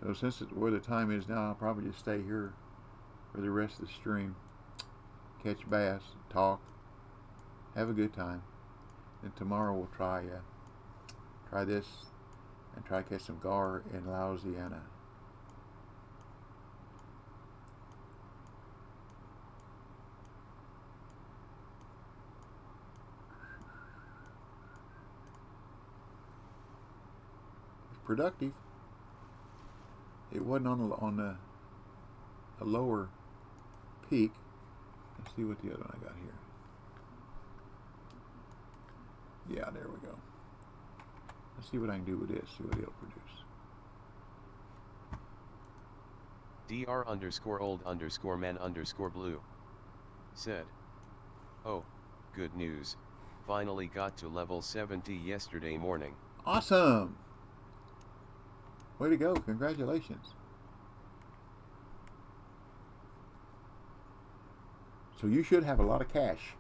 So since it's where the time is now, I'll probably just stay here for the rest of the stream. Catch bass, talk, have a good time. And tomorrow we'll try this and try to catch some gar in Louisiana. It's productive. It wasn't on a lower peak. Let's see what the other one I got here. Yeah, there we go. Let's see what I can do with this, see what it'll produce. dr_old_man_blue said, "Oh, good news, finally got to level 70 yesterday morning." Awesome! Way to go, congratulations. So you should have a lot of cash.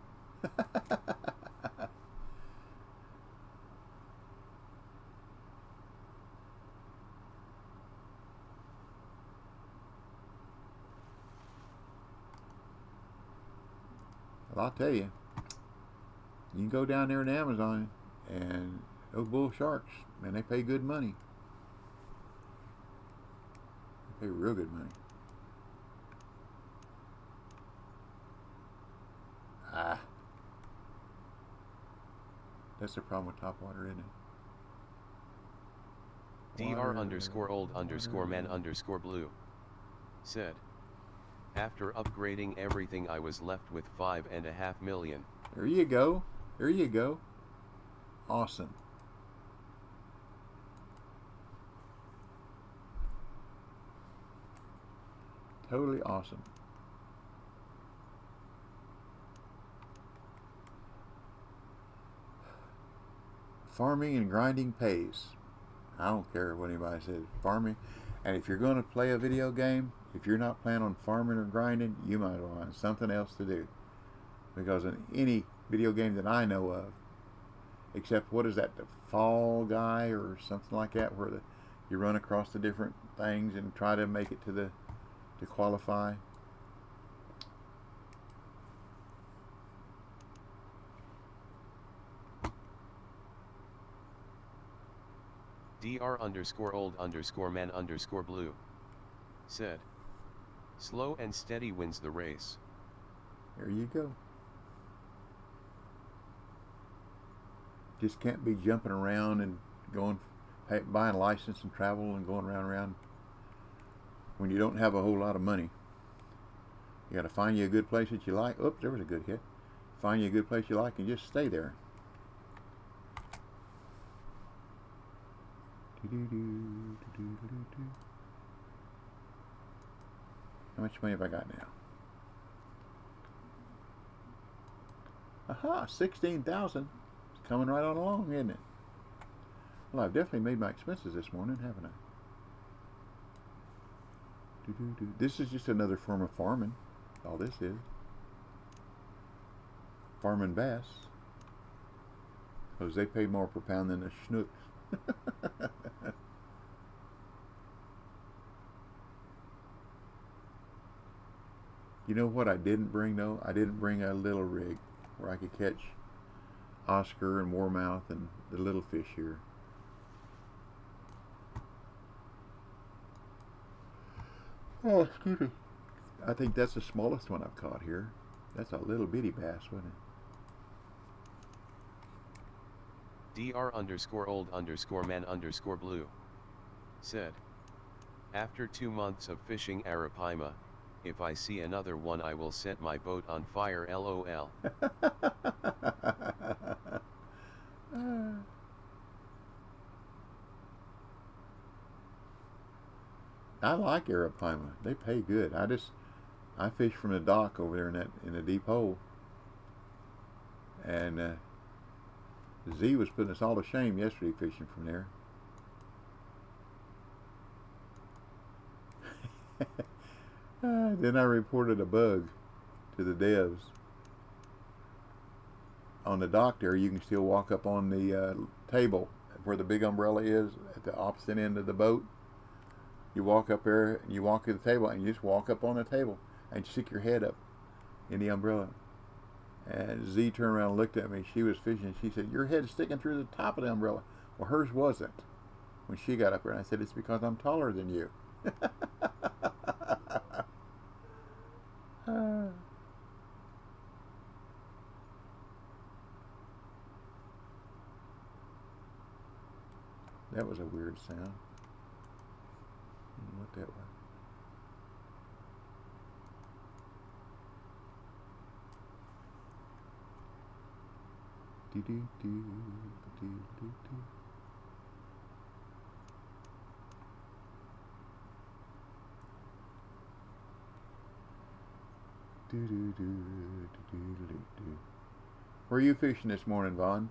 Well, I'll tell you, you can go down there in Amazon and those bull sharks, man, they pay good money. They pay real good money. Ah. That's the problem with topwater, isn't it? dr_old_man_blue said, "After upgrading everything I was left with 5.5 million. There you go. There you go. Awesome. Totally awesome. Farming and grinding pays. I don't care what anybody says. Farming, and if you're going to play a video game, if you're not planning on farming or grinding, you might as well find something else to do. Because in any video game that I know of, except what is that, the Fall Guy or something like that, where you run across the different things and try to make it to qualify. dr_old_man_blue said, "Slow and steady wins the race." There you go. Just can't be jumping around and buying a license and travel and going around when you don't have a whole lot of money. You got to find you a good place that you like. Oops, there was a good hit. Find you a good place you like and just stay there. How much money have I got now? Aha, 16,000. It's coming right on along, isn't it? Well, I've definitely made my expenses this morning, haven't I? This is just another form of farming. All this is. Farming bass. Because they pay more per pound than the schnooks. You know what I didn't bring though? I didn't bring a little rig where I could catch Oscar and warmouth and the little fish here. Oh, excuse me. I think that's the smallest one I've caught here. That's a little bitty bass, wasn't it? Dr_old_man_blue said, after 2 months of fishing Arapaima, if I see another one I will set my boat on fire, lol. I like Arapaima. They pay good. I fish from the dock over there in the deep hole, and Z was putting us all to shame yesterday fishing from there. Then I reported a bug to the devs. On the dock there, you can still walk up on the table where the big umbrella is at the opposite end of the boat. You walk up there, and you walk to the table, and you just walk up on the table and stick your head up in the umbrella. And Z turned around and looked at me. She was fishing. She said, "Your head's sticking through the top of the umbrella." Well, hers wasn't when she got up there. And I said, "It's because I'm taller than you." That was a weird sound. I don't know what that was. Where are you fishing this morning, Vaughn?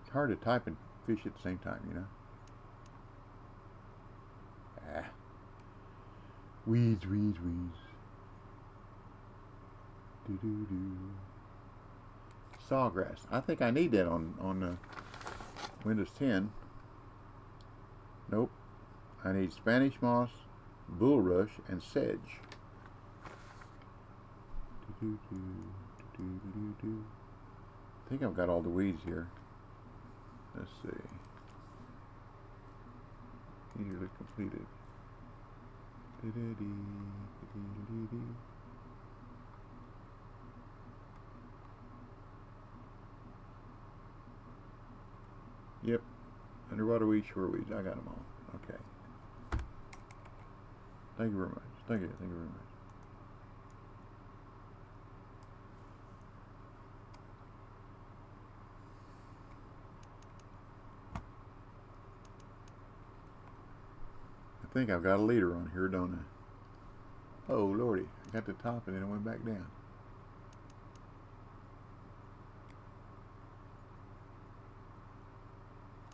It's hard to type and fish at the same time, you know. Weeds. Sawgrass. I think I need that on Windows 10. Nope. I need Spanish moss, bulrush, and sedge. I think I've got all the weeds here. Let's see. Easily completed. Yep. Underwater weeds, shore weeds. I got them all. Okay. Thank you very much. Thank you very much. I think I've got a leader on here, don't I? Oh, Lordy. I got the top and then it went back down.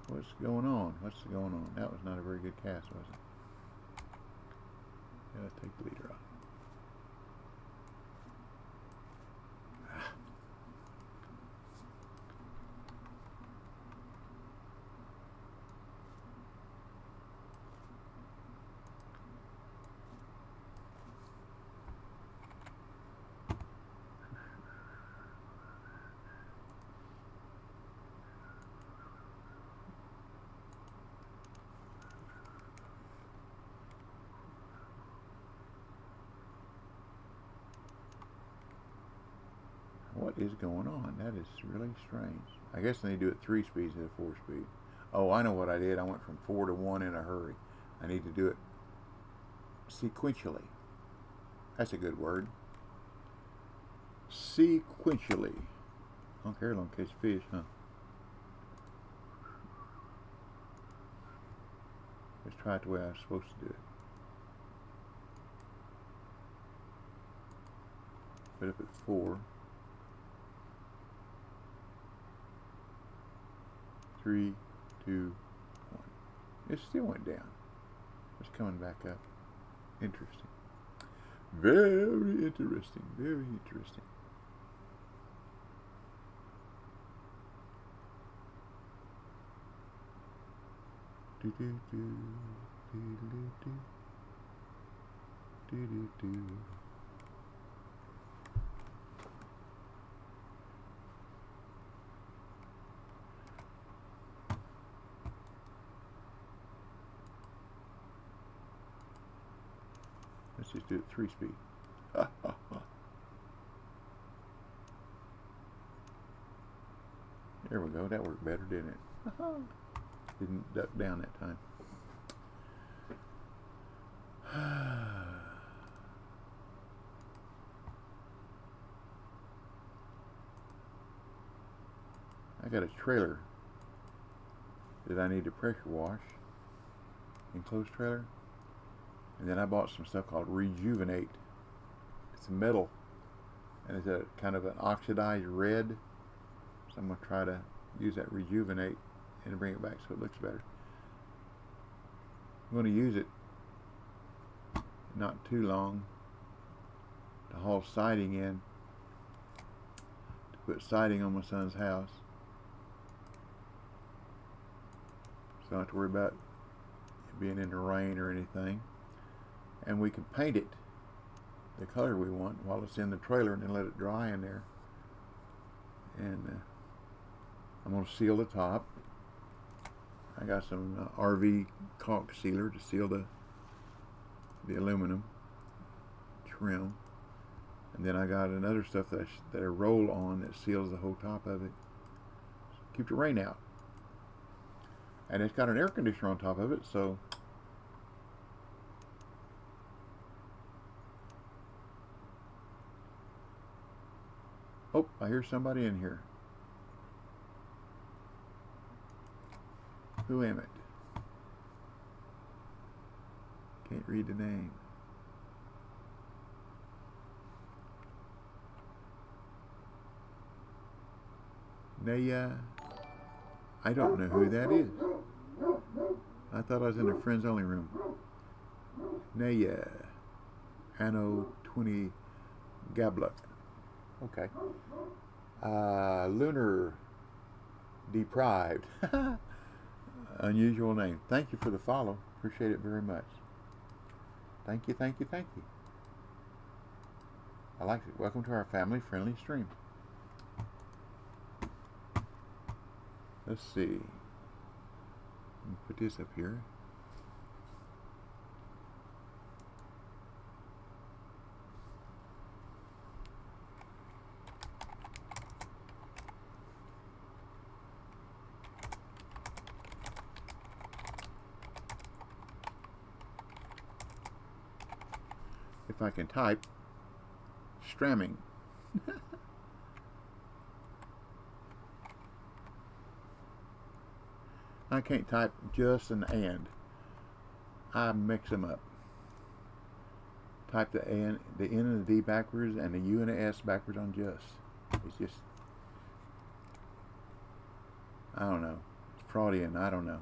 What's going on? That was not a very good cast, was it? Yeah, let's take the leader off. What is going on? That is really strange. I guess they do it 3 speeds instead of 4 speed. Oh, I know what I did. I went from 4 to 1 in a hurry. I need to do it sequentially. That's a good word. Sequentially. I don't care as long as I catch fish, huh? Let's try it the way I was supposed to do it. Put up at 4. 3, 2, 1. It still went down. It's coming back up. Interesting. Very interesting. Very interesting. Do. Do-do-do. Do-do-do. Let's just do it 3-speed. There we go. That worked better, didn't it? Didn't duck down that time. I got a trailer that I need to pressure wash, enclosed trailer, and then I bought some stuff called Rejuvenate. It's metal, and it's a kind of an oxidized red, so I'm going to try to use that Rejuvenate and bring it back so it looks better. I'm going to use it not too long to haul siding in, to put siding on my son's house, so I don't have to worry about it being in the rain or anything. And we can paint it the color we want while it's in the trailer and then let it dry in there. And I'm going to seal the top. I got some RV caulk sealer to seal the aluminum trim, and then I got another stuff that I roll on that seals the whole top of it. Keep the rain out. And it's got an air conditioner on top of it, so oh, I hear somebody in here. Who am it? Can't read the name. Naya. I don't know who that is. I thought I was in a friends only room. Naya. Anno 20 Gabluk. Okay. Lunar Deprived. Unusual name. Thank you for the follow. Appreciate it very much. Thank you, thank you, thank you. I like it. Welcome to our family-friendly stream. Let's see. Let me put this up here. If I can type, stramming. I can't type just and. I mix them up. Type the N and the D backwards and the U and the S backwards on just. It's just, I don't know. It's Freudian, I don't know.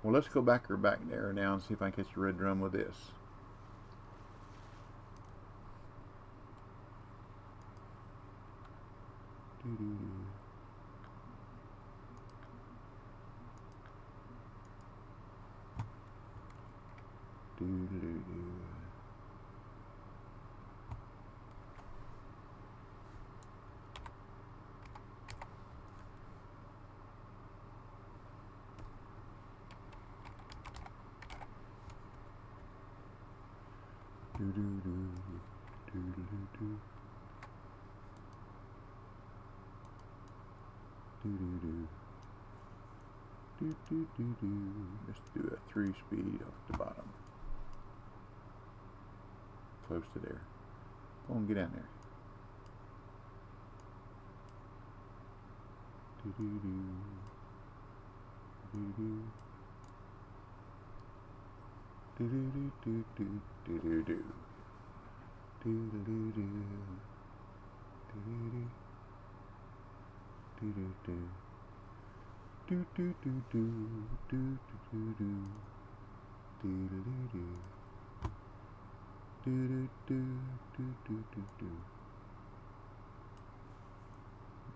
Well, let's go back there now and see if I can catch the red drum with this. Let's do a 3-speed off the bottom. Close to there. Go on, get down there.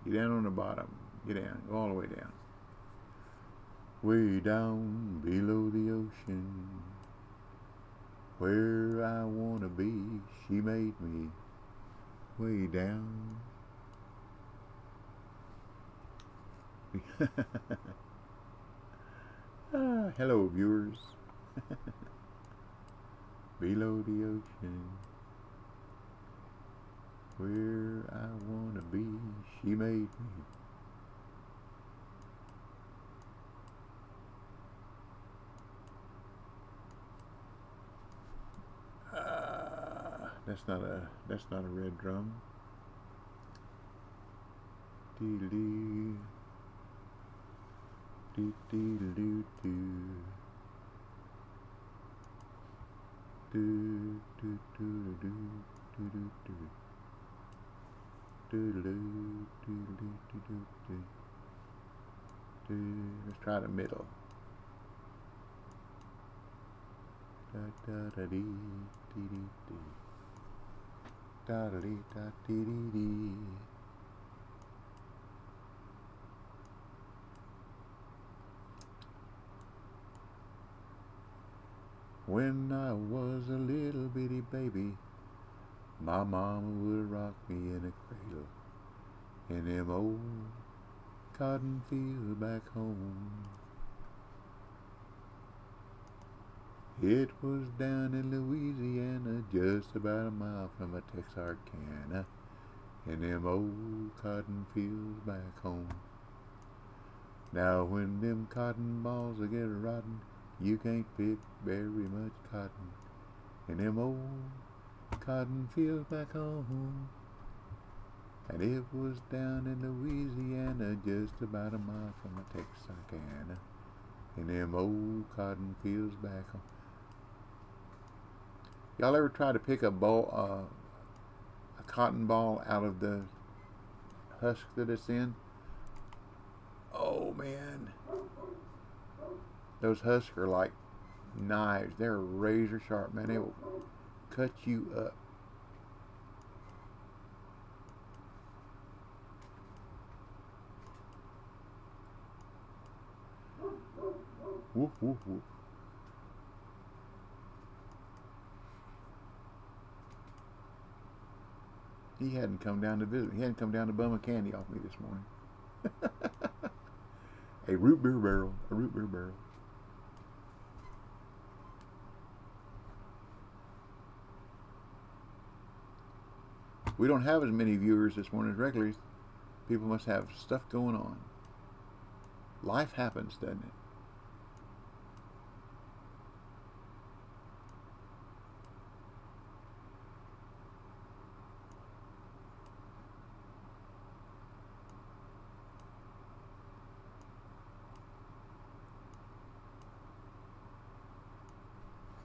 Get down on the bottom. Get down. Go all the way down. Way down below the ocean, where I wanna be, she made me. Way down. Hello, viewers. Below the ocean, where I wanna be, she made me. That's not a red drum. Dee-dee-dee. Dee-dee-doo-doo. Let's try the middle. Da da da dee dee dee dee. Da da dee da dee dee dee. When I was a little bitty baby, my mama would rock me in a cradle in them old cotton fields back home. It was down in Louisiana, just about a mile from a Texarkana, in them old cotton fields back home. Now when them cotton balls get rotten, you can't pick very much cotton in them old cotton fields back home. And it was down in Louisiana, just about a mile from a Texarkana, in them old cotton fields back home. Y'all ever try to pick a cotton ball out of the husk that it's in? Oh man, those husks are like knives. They're razor sharp, man. They will cut you up. Woof, woof, woof. He hadn't come down to visit. He hadn't come down to bum a candy off me this morning. A root beer barrel. A root beer barrel. We don't have as many viewers this morning as regularly. People must have stuff going on. Life happens, doesn't it?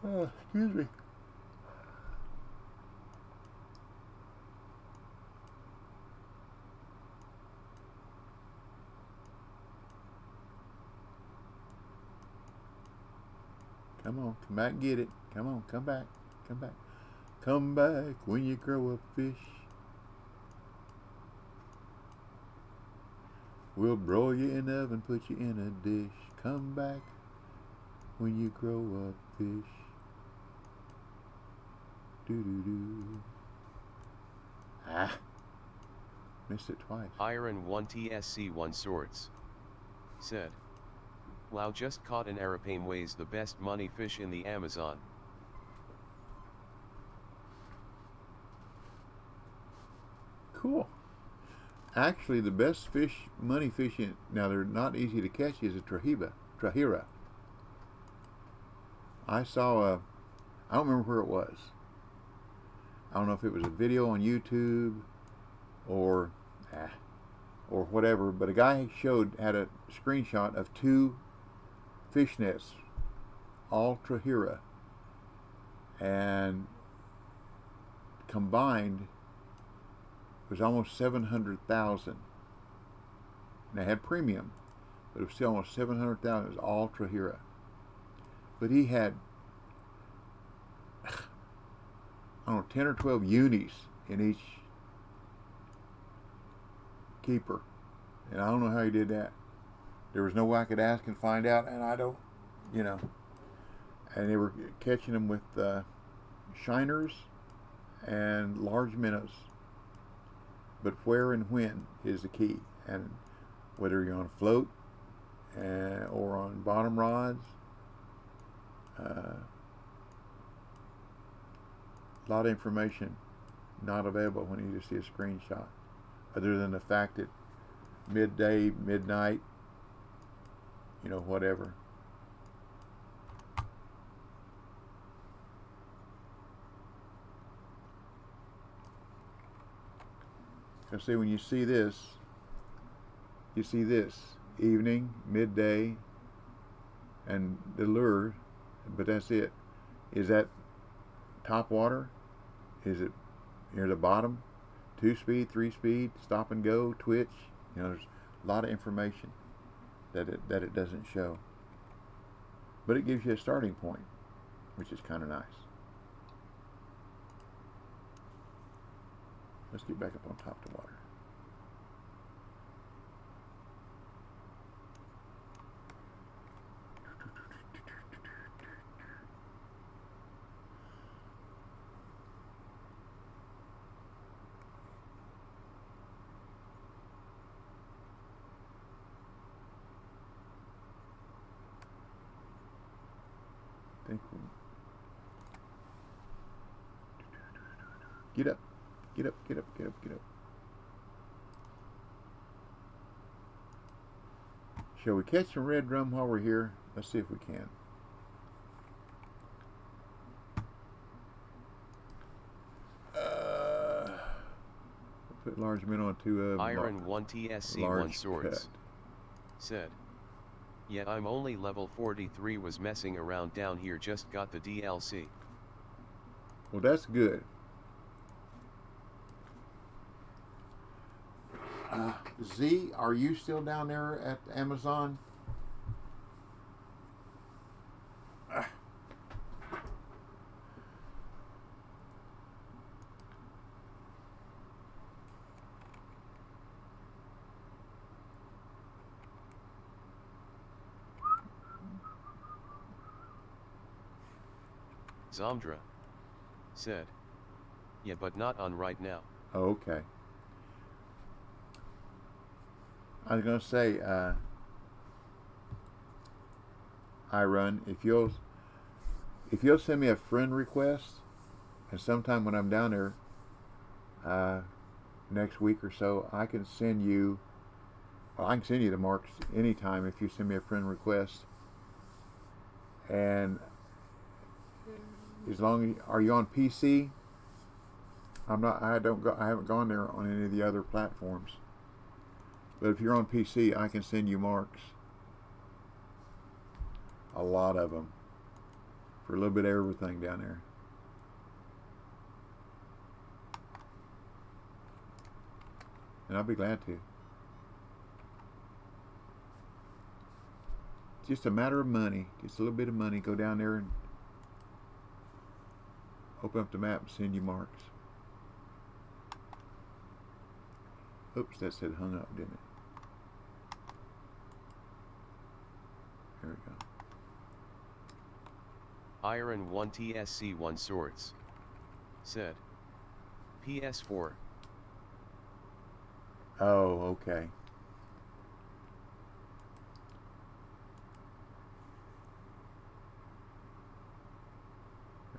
Oh, excuse me. Come on, come back and get it. Come on, come back, come back. Come back when you grow up fish. We'll broil you in the oven, put you in a dish. Come back when you grow up fish. Do-do-do. Ah, missed it twice. Iron 1 TSC 1 Swords said, "Wow, just caught an arapaime, weighs the best money fish in the Amazon." Cool. Actually, the best fish, money fish, now they're not easy to catch, is a trahira. I saw I don't remember where it was. I don't know if it was a video on YouTube or whatever, but a guy had a screenshot of 2 fish nets, all trahira, and combined was almost 700,000. And they had premium, but it was still almost 700,000. It was all trahira. But he had, I don't know, 10 or 12 unis in each keeper. And I don't know how he did that. There was no way I could ask and find out, and I don't, you know. And they were catching them with shiners and large minnows. But where and when is the key. And whether you're on a float or on bottom rods, a lot of information not available when you just see a screenshot, other than the fact that midday, midnight, you know, whatever. So see, when you see this evening, midday, and the lure, but that's it. Is that top water? Is it near the bottom? 2-speed, 3-speed, stop and go, twitch? You know, there's a lot of information that it doesn't show. But it gives you a starting point, which is kind of nice. Let's get back up on top of the water. Get up, get up, get up, get up, get up. Shall we catch some red drum while we're here? Let's see if we can. Put large minnow on 2 of Iron 1 TSC 1 swords. Said. Yeah, I'm only level 43, was messing around down here, just got the DLC. Well, that's good. Z, are you still down there at Amazon? Zomdra. Said. Yeah, but not on right now. Okay. I was going to say, Iron, if you'll send me a friend request, and sometime when I'm down there, next week or so, I can send you the marks anytime if you send me a friend request. And as long as, are you on PC? I haven't gone there on any of the other platforms. But if you're on PC, I can send you marks. A lot of them. For a little bit of everything down there. And I'll be glad to. It's just a matter of money. Just a little bit of money. Go down there and open up the map and send you marks. Oops, that said hung up, didn't it? There we go. Iron 1 TSC 1 swords. Said. PS4. Oh, okay.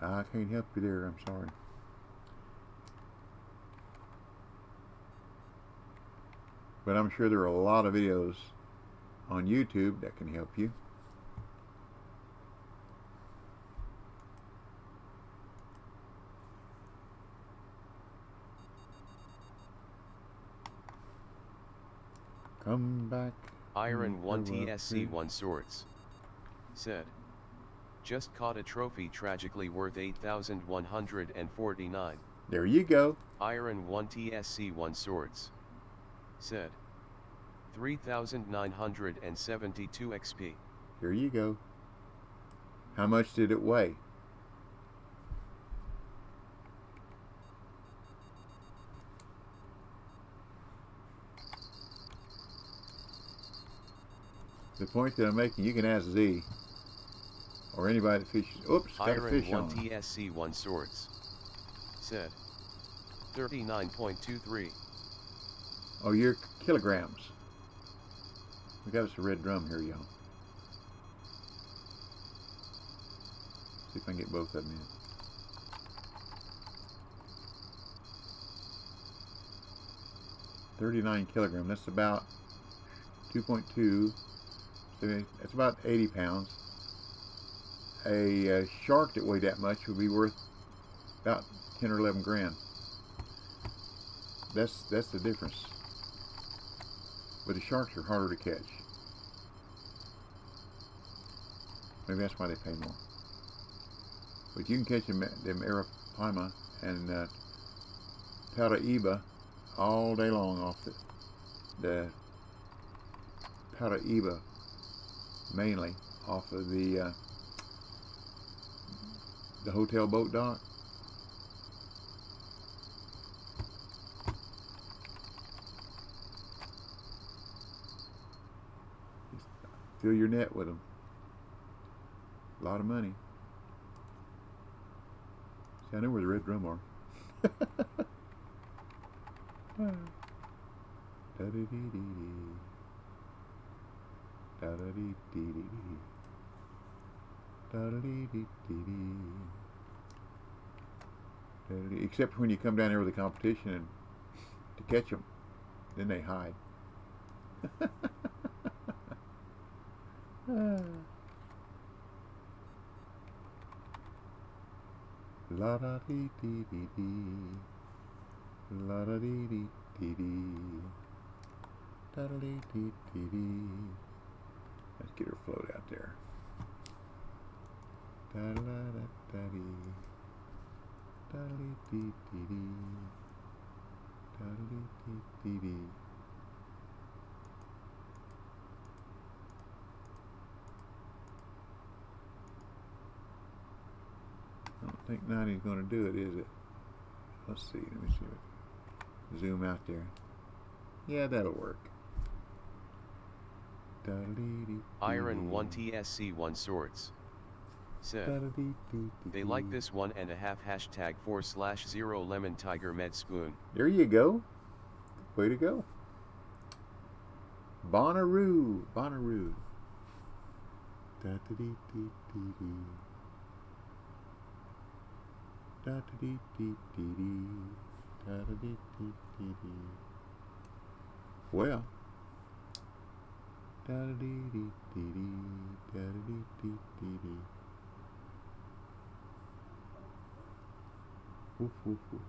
I can't help you there, I'm sorry. But I'm sure there are a lot of videos on YouTube that can help you. Come back. Iron 1 TSC 1 swords. Said. Just caught a trophy tragically worth 8,149. There you go. Iron 1 TSC 1 swords. Said. 3,972 XP. Here you go. How much did it weigh? The point that I'm making, you can ask Z or anybody that fishes. Oops, got a Iron fish 1 on. TSC 1 Swords said 39.23. Oh, you're kilograms. We got us a red drum here, y'all. See if I can get both of them in. $39 kilograms. That's about 2.2. So that's about 80 pounds. A shark that weighed that much would be worth about 10 or 11 grand. That's the difference. But the sharks are harder to catch. Maybe that's why they pay more. But you can catch them Arapaima and Paraiba all day long off the Paraiba, mainly off of the hotel boat dock. Just fill your net with them. A lot of money. See, I know where the red drum are. Except when you come down here with a competition and to catch them, then they hide. La da dee dee dee dee, la da dee dee dee dee, da da dee dee dee dee. Let's get her float out there. Da la da da dee, da dee dee dee dee, da dee dee dee dee. I don't think 90's going to do it, is it? Let's see. Let me see. Zoom out there. Yeah, that'll work. Iron 1 TSC 1 Swords said they like this 1.5 #4/0 lemon tiger med spoon. There you go. Way to go. Bonnaroo. Bonnaroo. Well. Woof, woof, woof.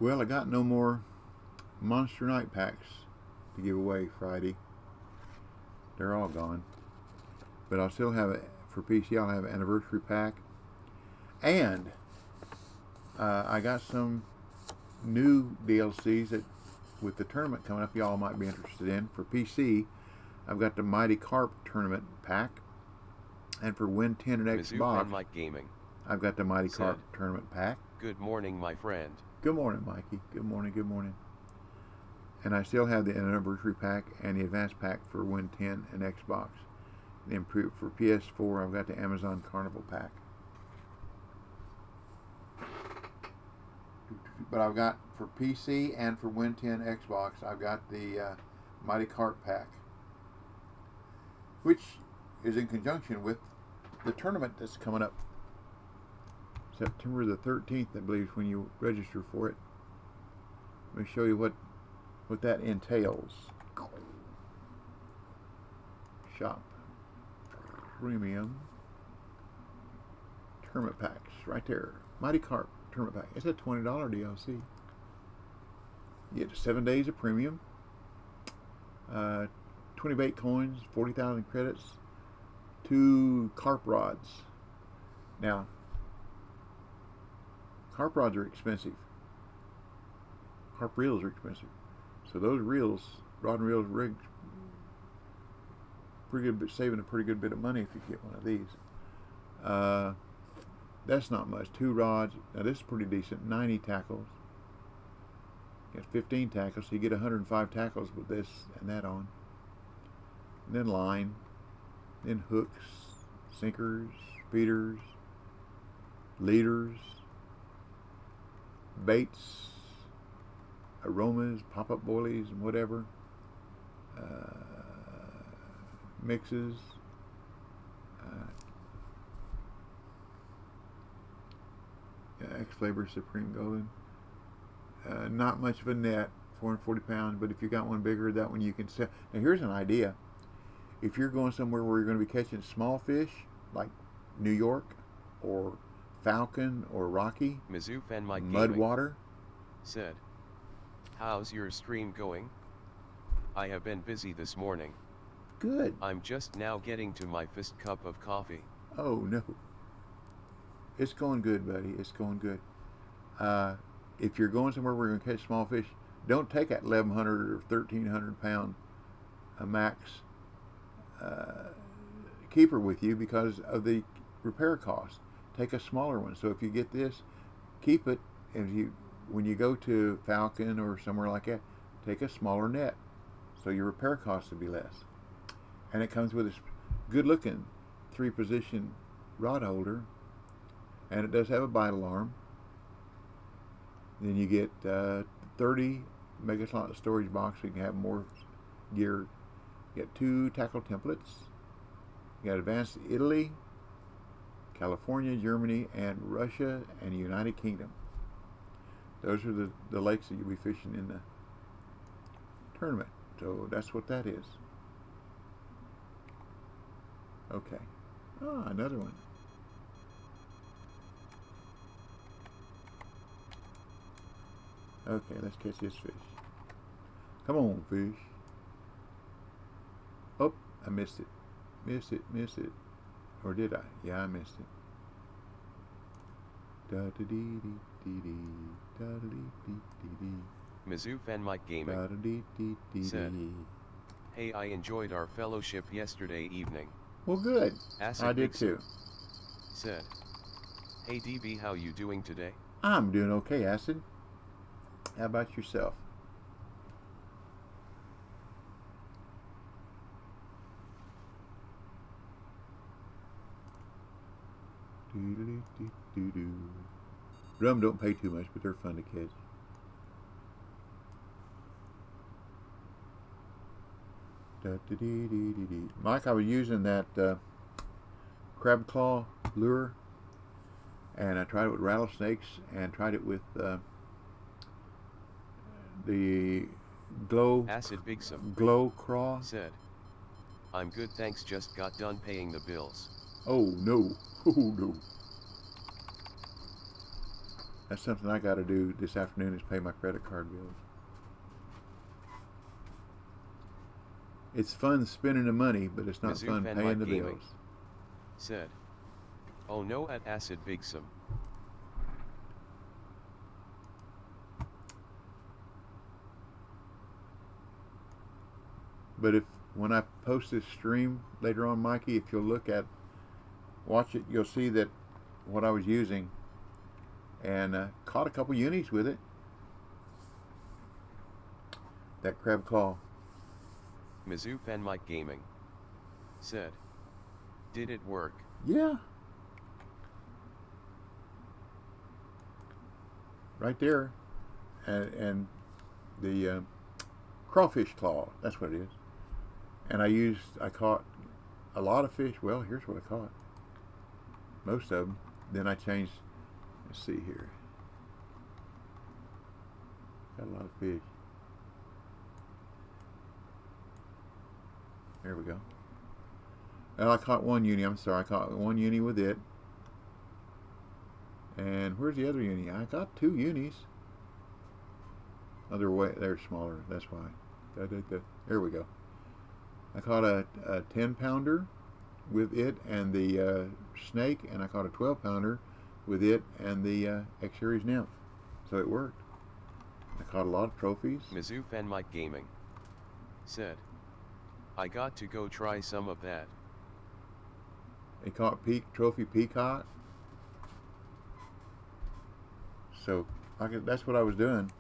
Well, I got no more Monster Night packs to give away Friday. They're all gone. But I'll still have it for PC. I'll have an anniversary pack. And I got some new DLCs that, with the tournament coming up, y'all might be interested in. For PC, I've got the Mighty Carp tournament pack. And for Win 10 and Xbox, Mike Gaming, I've got the Mighty Carp tournament pack. Good morning, my friend. Good morning, Mikey. Good morning, good morning. And I still have the anniversary pack and the advanced pack for Win 10 and Xbox. And then for PS4, I've got the Amazon Carnival pack. But I've got for PC and for Win 10 Xbox, I've got the Mighty Carp pack, which is in conjunction with the tournament that's coming up. September the 13th, I believe, is when you register for it. Let me show you what that entails. Shop premium tournament packs right there. Mighty Carp tournament pack. It's a $20 DLC. You get 7 days of premium, 20 bait coins, 40,000 credits, 2 carp rods. Now, Carp rods are expensive. Carp reels are expensive. So those reels, rod and reels rigs, pretty good, saving a pretty good bit of money if you get one of these. That's not much. 2 rods. Now this is pretty decent. 90 tackles. Got 15 tackles, so you get 105 tackles with this and that on. And then line, then hooks, sinkers, feeders, leaders, baits, aromas, pop-up boilies, and whatever, mixes, X-Flavor Supreme Golden. Not much of a net, 440 pounds, but if you got one bigger, that one you can sell. Now here's an idea. If you're going somewhere where you're going to be catching small fish, like New York, or Falcon, or Rocky, Mizzou Fan Mike mud Gaming water, said, "How's your stream going? I have been busy this morning. good. I'm just now getting to my first cup of coffee." Oh no. It's going good, buddy. It's going good. If you're going somewhere where you're going to catch small fish, don't take that 1,100 or 1,300 pound max keeper with you because of the repair cost. Take a smaller one. So if you get this, keep it. And when you go to Falcon or somewhere like that, take a smaller net, so your repair costs will be less. And it comes with this good-looking 3-position rod holder, and it does have a bite alarm. Then you get 30 mega slot storage box, so you can have more gear. You get 2 tackle templates. You got advanced Italy, California, Germany, and Russia, and the United Kingdom. Those are the lakes that you'll be fishing in the tournament. So that's what that is. Okay. Ah, another one. Okay, let's catch this fish. Come on, fish. Oh, I missed it. Missed it. Or did I? Yeah, I missed it. Da-da-dee-dee-dee-dee. Da-da-dee-dee-dee-dee. Mizzou Fan Mike Gaming Da-da-dee-dee-dee-dee. said, "Hey, I enjoyed our fellowship yesterday evening." Well, good. Acid I did Bigson too. said, "Hey DB, how you doing today?" I'm doing okay, Acid. How about yourself? Doo-doo-doo-doo-doo. Drum don't pay too much, but they're fun to catch. Da-da-dee-dee-dee-dee. Mike, I was using that crab claw lure, and I tried it with rattlesnakes, and tried it with the Acid Bigson glow craw. said, "I'm good, thanks, just got done paying the bills." Oh no, oh no. That's something I got to do this afternoon, is pay my credit card bills. It's fun spending the money, but it's not Mizzou fun Fan paying Mike the Gaming bills. said, "Oh no, at Acid Bigson." But when I post this stream later on, Mikey, if you'll watch it, you'll see that what I was using, and caught a couple unis with it. That crab claw. Mizzou Fan Mike Gaming said, "Did it work?" Yeah. Right there. And the crawfish claw, that's what it is. And I caught a lot of fish. Well, here's what I caught. Most of them. Then I changed, let's see here. Got a lot of fish. There we go. Well, I caught one uni. I'm sorry, I caught one uni with it. And where's the other uni? I got 2 unis. Oh, they're smaller. That's why. There we go. I caught a 10-pounder with it and the snake, and I caught a 12-pounder with it and the X-Series nymph, so it worked. I caught a lot of trophies. Mizzou Fan Mike Gaming said, I got to go try some of that. They caught trophy peacock. So that's what I was doing.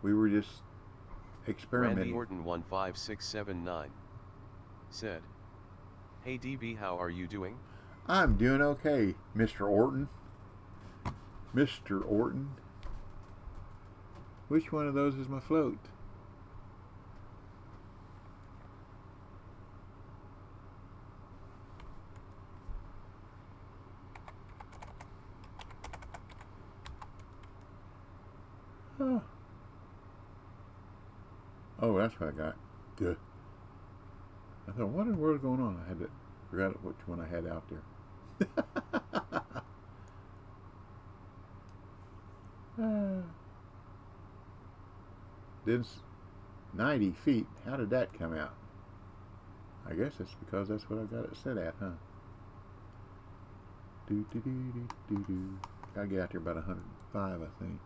We were just experimenting. Randy Orton 15679 said, Hey DB, how are you doing? I'm doing okay, Mr. Orton. Mr. Orton. Which one of those is my float? Oh, that's what I got. Duh. I thought, what in the world is going on? I forgot which one I had out there. Then 90 feet. How did that come out? I guess it's because that's what I got it set at, huh? Gotta get out there about 105, I think.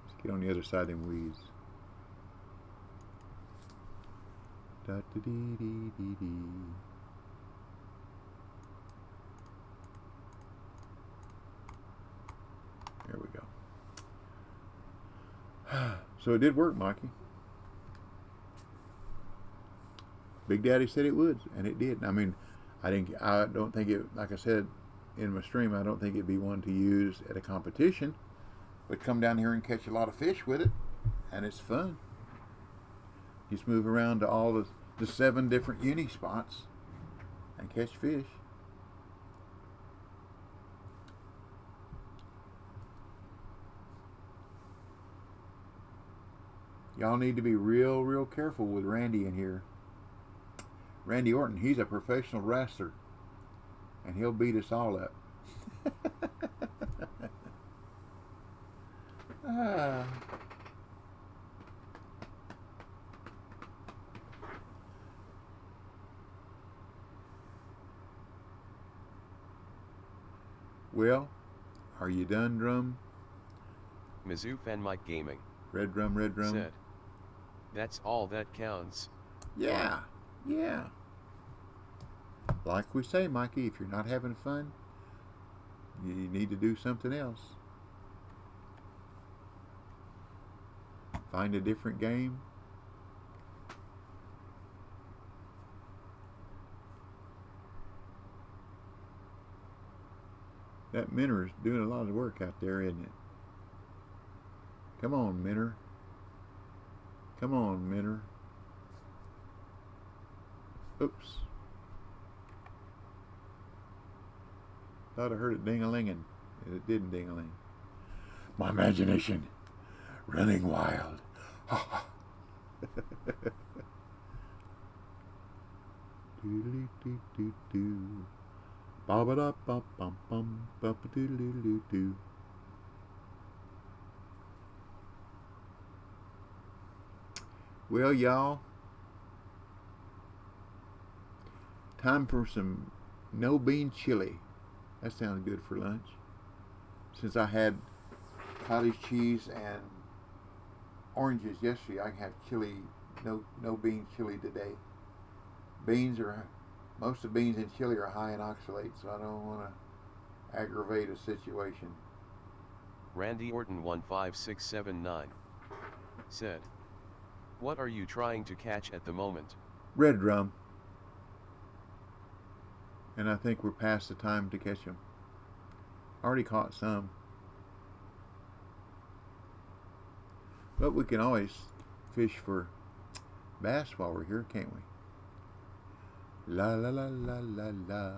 Let's get on the other side of them weeds. There we go. So it did work, Mikey. Big Daddy said it would, and it did. I mean, I don't think it, like I said in my stream, I don't think it'd be one to use at a competition. But come down here and catch a lot of fish with it, and it's fun. Just move around to all the 7 different uni spots and catch fish. Y'all need to be real careful with Randy in here. Randy Orton, he's a professional wrestler, and he'll beat us all up. Well, are you done, Drum? Mizzou Fan Mike Gaming Red Drum said, that's all that counts. Yeah. Like we say, Mikey, if you're not having fun, you need to do something else. Find a different game. That Minter's doing a lot of work out there, isn't it? Come on, Minter. Come on, Minter. Oops. Thought I heard it ding-a-linging. It didn't ding-a-ling. My imagination running wild. Do-do-do-do-do. Ba-ba-da-bum-bum-bum. Ba-ba-do-do-do-do. Well, y'all, time for some no bean chili. That sounds good for lunch. Since I had cottage cheese and oranges yesterday, I can have chili, no bean chili today. Most of the beans in chili are high in oxalate, so I don't want to aggravate a situation. Randy Orton 15679 said, what are you trying to catch at the moment? Red drum. And I think we're past the time to catch them. Already caught some. But we can always fish for bass while we're here, can't we? La la la la la la.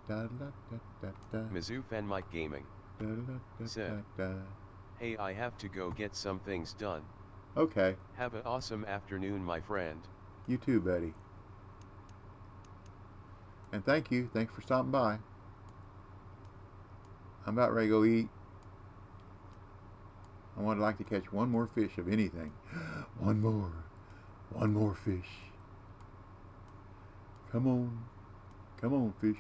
Da, da, da, da, da. Mizzou Fan Mike Gaming Da, da, da, said, da, da. hey, I have to go get some things done. Okay. Have an awesome afternoon, my friend. You too, buddy. And thank you. Thanks for stopping by. I'm about ready to go eat. I would like to catch one more fish of anything. One more fish. Come on, fish.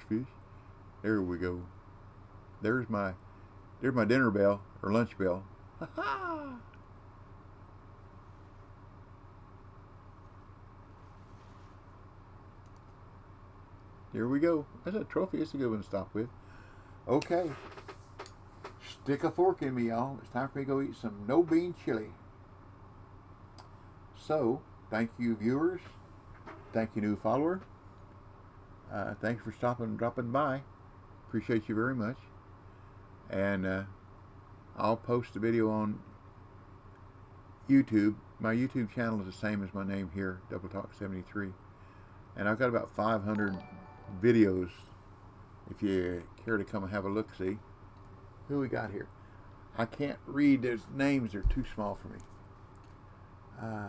There we go. there's my dinner bell or lunch bell. Ha ha! Here we go. That's a trophy. It's a good one to stop with. Okay. Stick a fork in me, y'all. It's time for me to go eat some no-bean chili. So, thank you, viewers. Thank you, new follower. Thanks for dropping by. Appreciate you very much. And I'll post a video on YouTube. My YouTube channel is the same as my name here, Double Talk 73. And I've got about 500 videos if you care to come and have a look-see. Who we got here? I can't read. Those names are too small for me.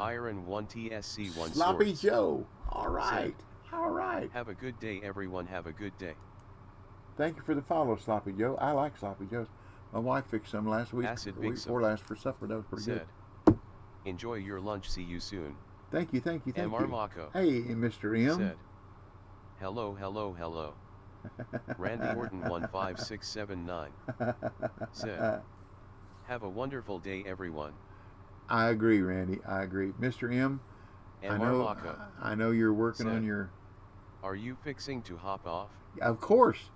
Iron 1 TSC 1 Sloppy Swords. Joe. All right. All right. Have a good day, everyone. Have a good day. Thank you for the follow, Sloppy Joe. I like Sloppy Joes. My wife fixed some last week. Acid Or week Big before last for supper. That was pretty Said, good. enjoy your lunch. See you soon. Thank you. Thank you. Thank M. you. Armaco. Hey, Mr. M. Said, hello, hello, hello. Randy Orton 15679. Said, have a wonderful day, everyone. I agree, Randy. I agree. Mr. M, M. Armaco. I know you're working Said, on your... Are you fixing to hop off? Of course.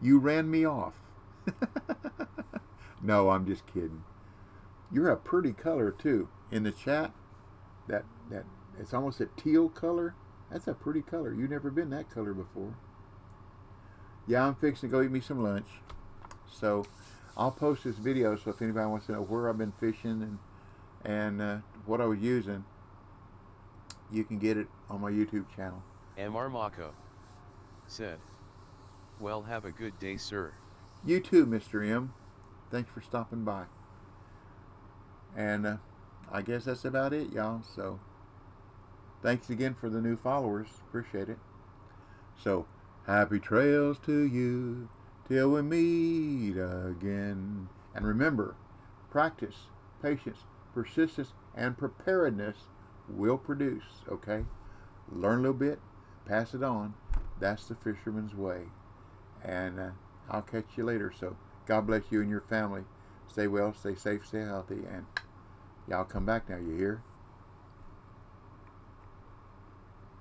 You ran me off. No, I'm just kidding. You're a pretty color, too. In the chat, that it's almost a teal color. That's a pretty color. You've never been that color before. Yeah, I'm fixing to go eat me some lunch. So, I'll post this video, so if anybody wants to know where I've been fishing and what I was using, you can get it on my YouTube channel. M. Armaco. Said, well, have a good day, sir. You too, Mr. M. Thanks for stopping by. And I guess that's about it, y'all. So, thanks again for the new followers. Appreciate it. So, happy trails to you till we meet again. And remember, practice, patience, persistence, and preparedness will produce, okay? Learn a little bit, pass it on. That's the fisherman's way. And I'll catch you later. So, God bless you and your family. Stay well, stay safe, stay healthy, and y'all come back now, you hear?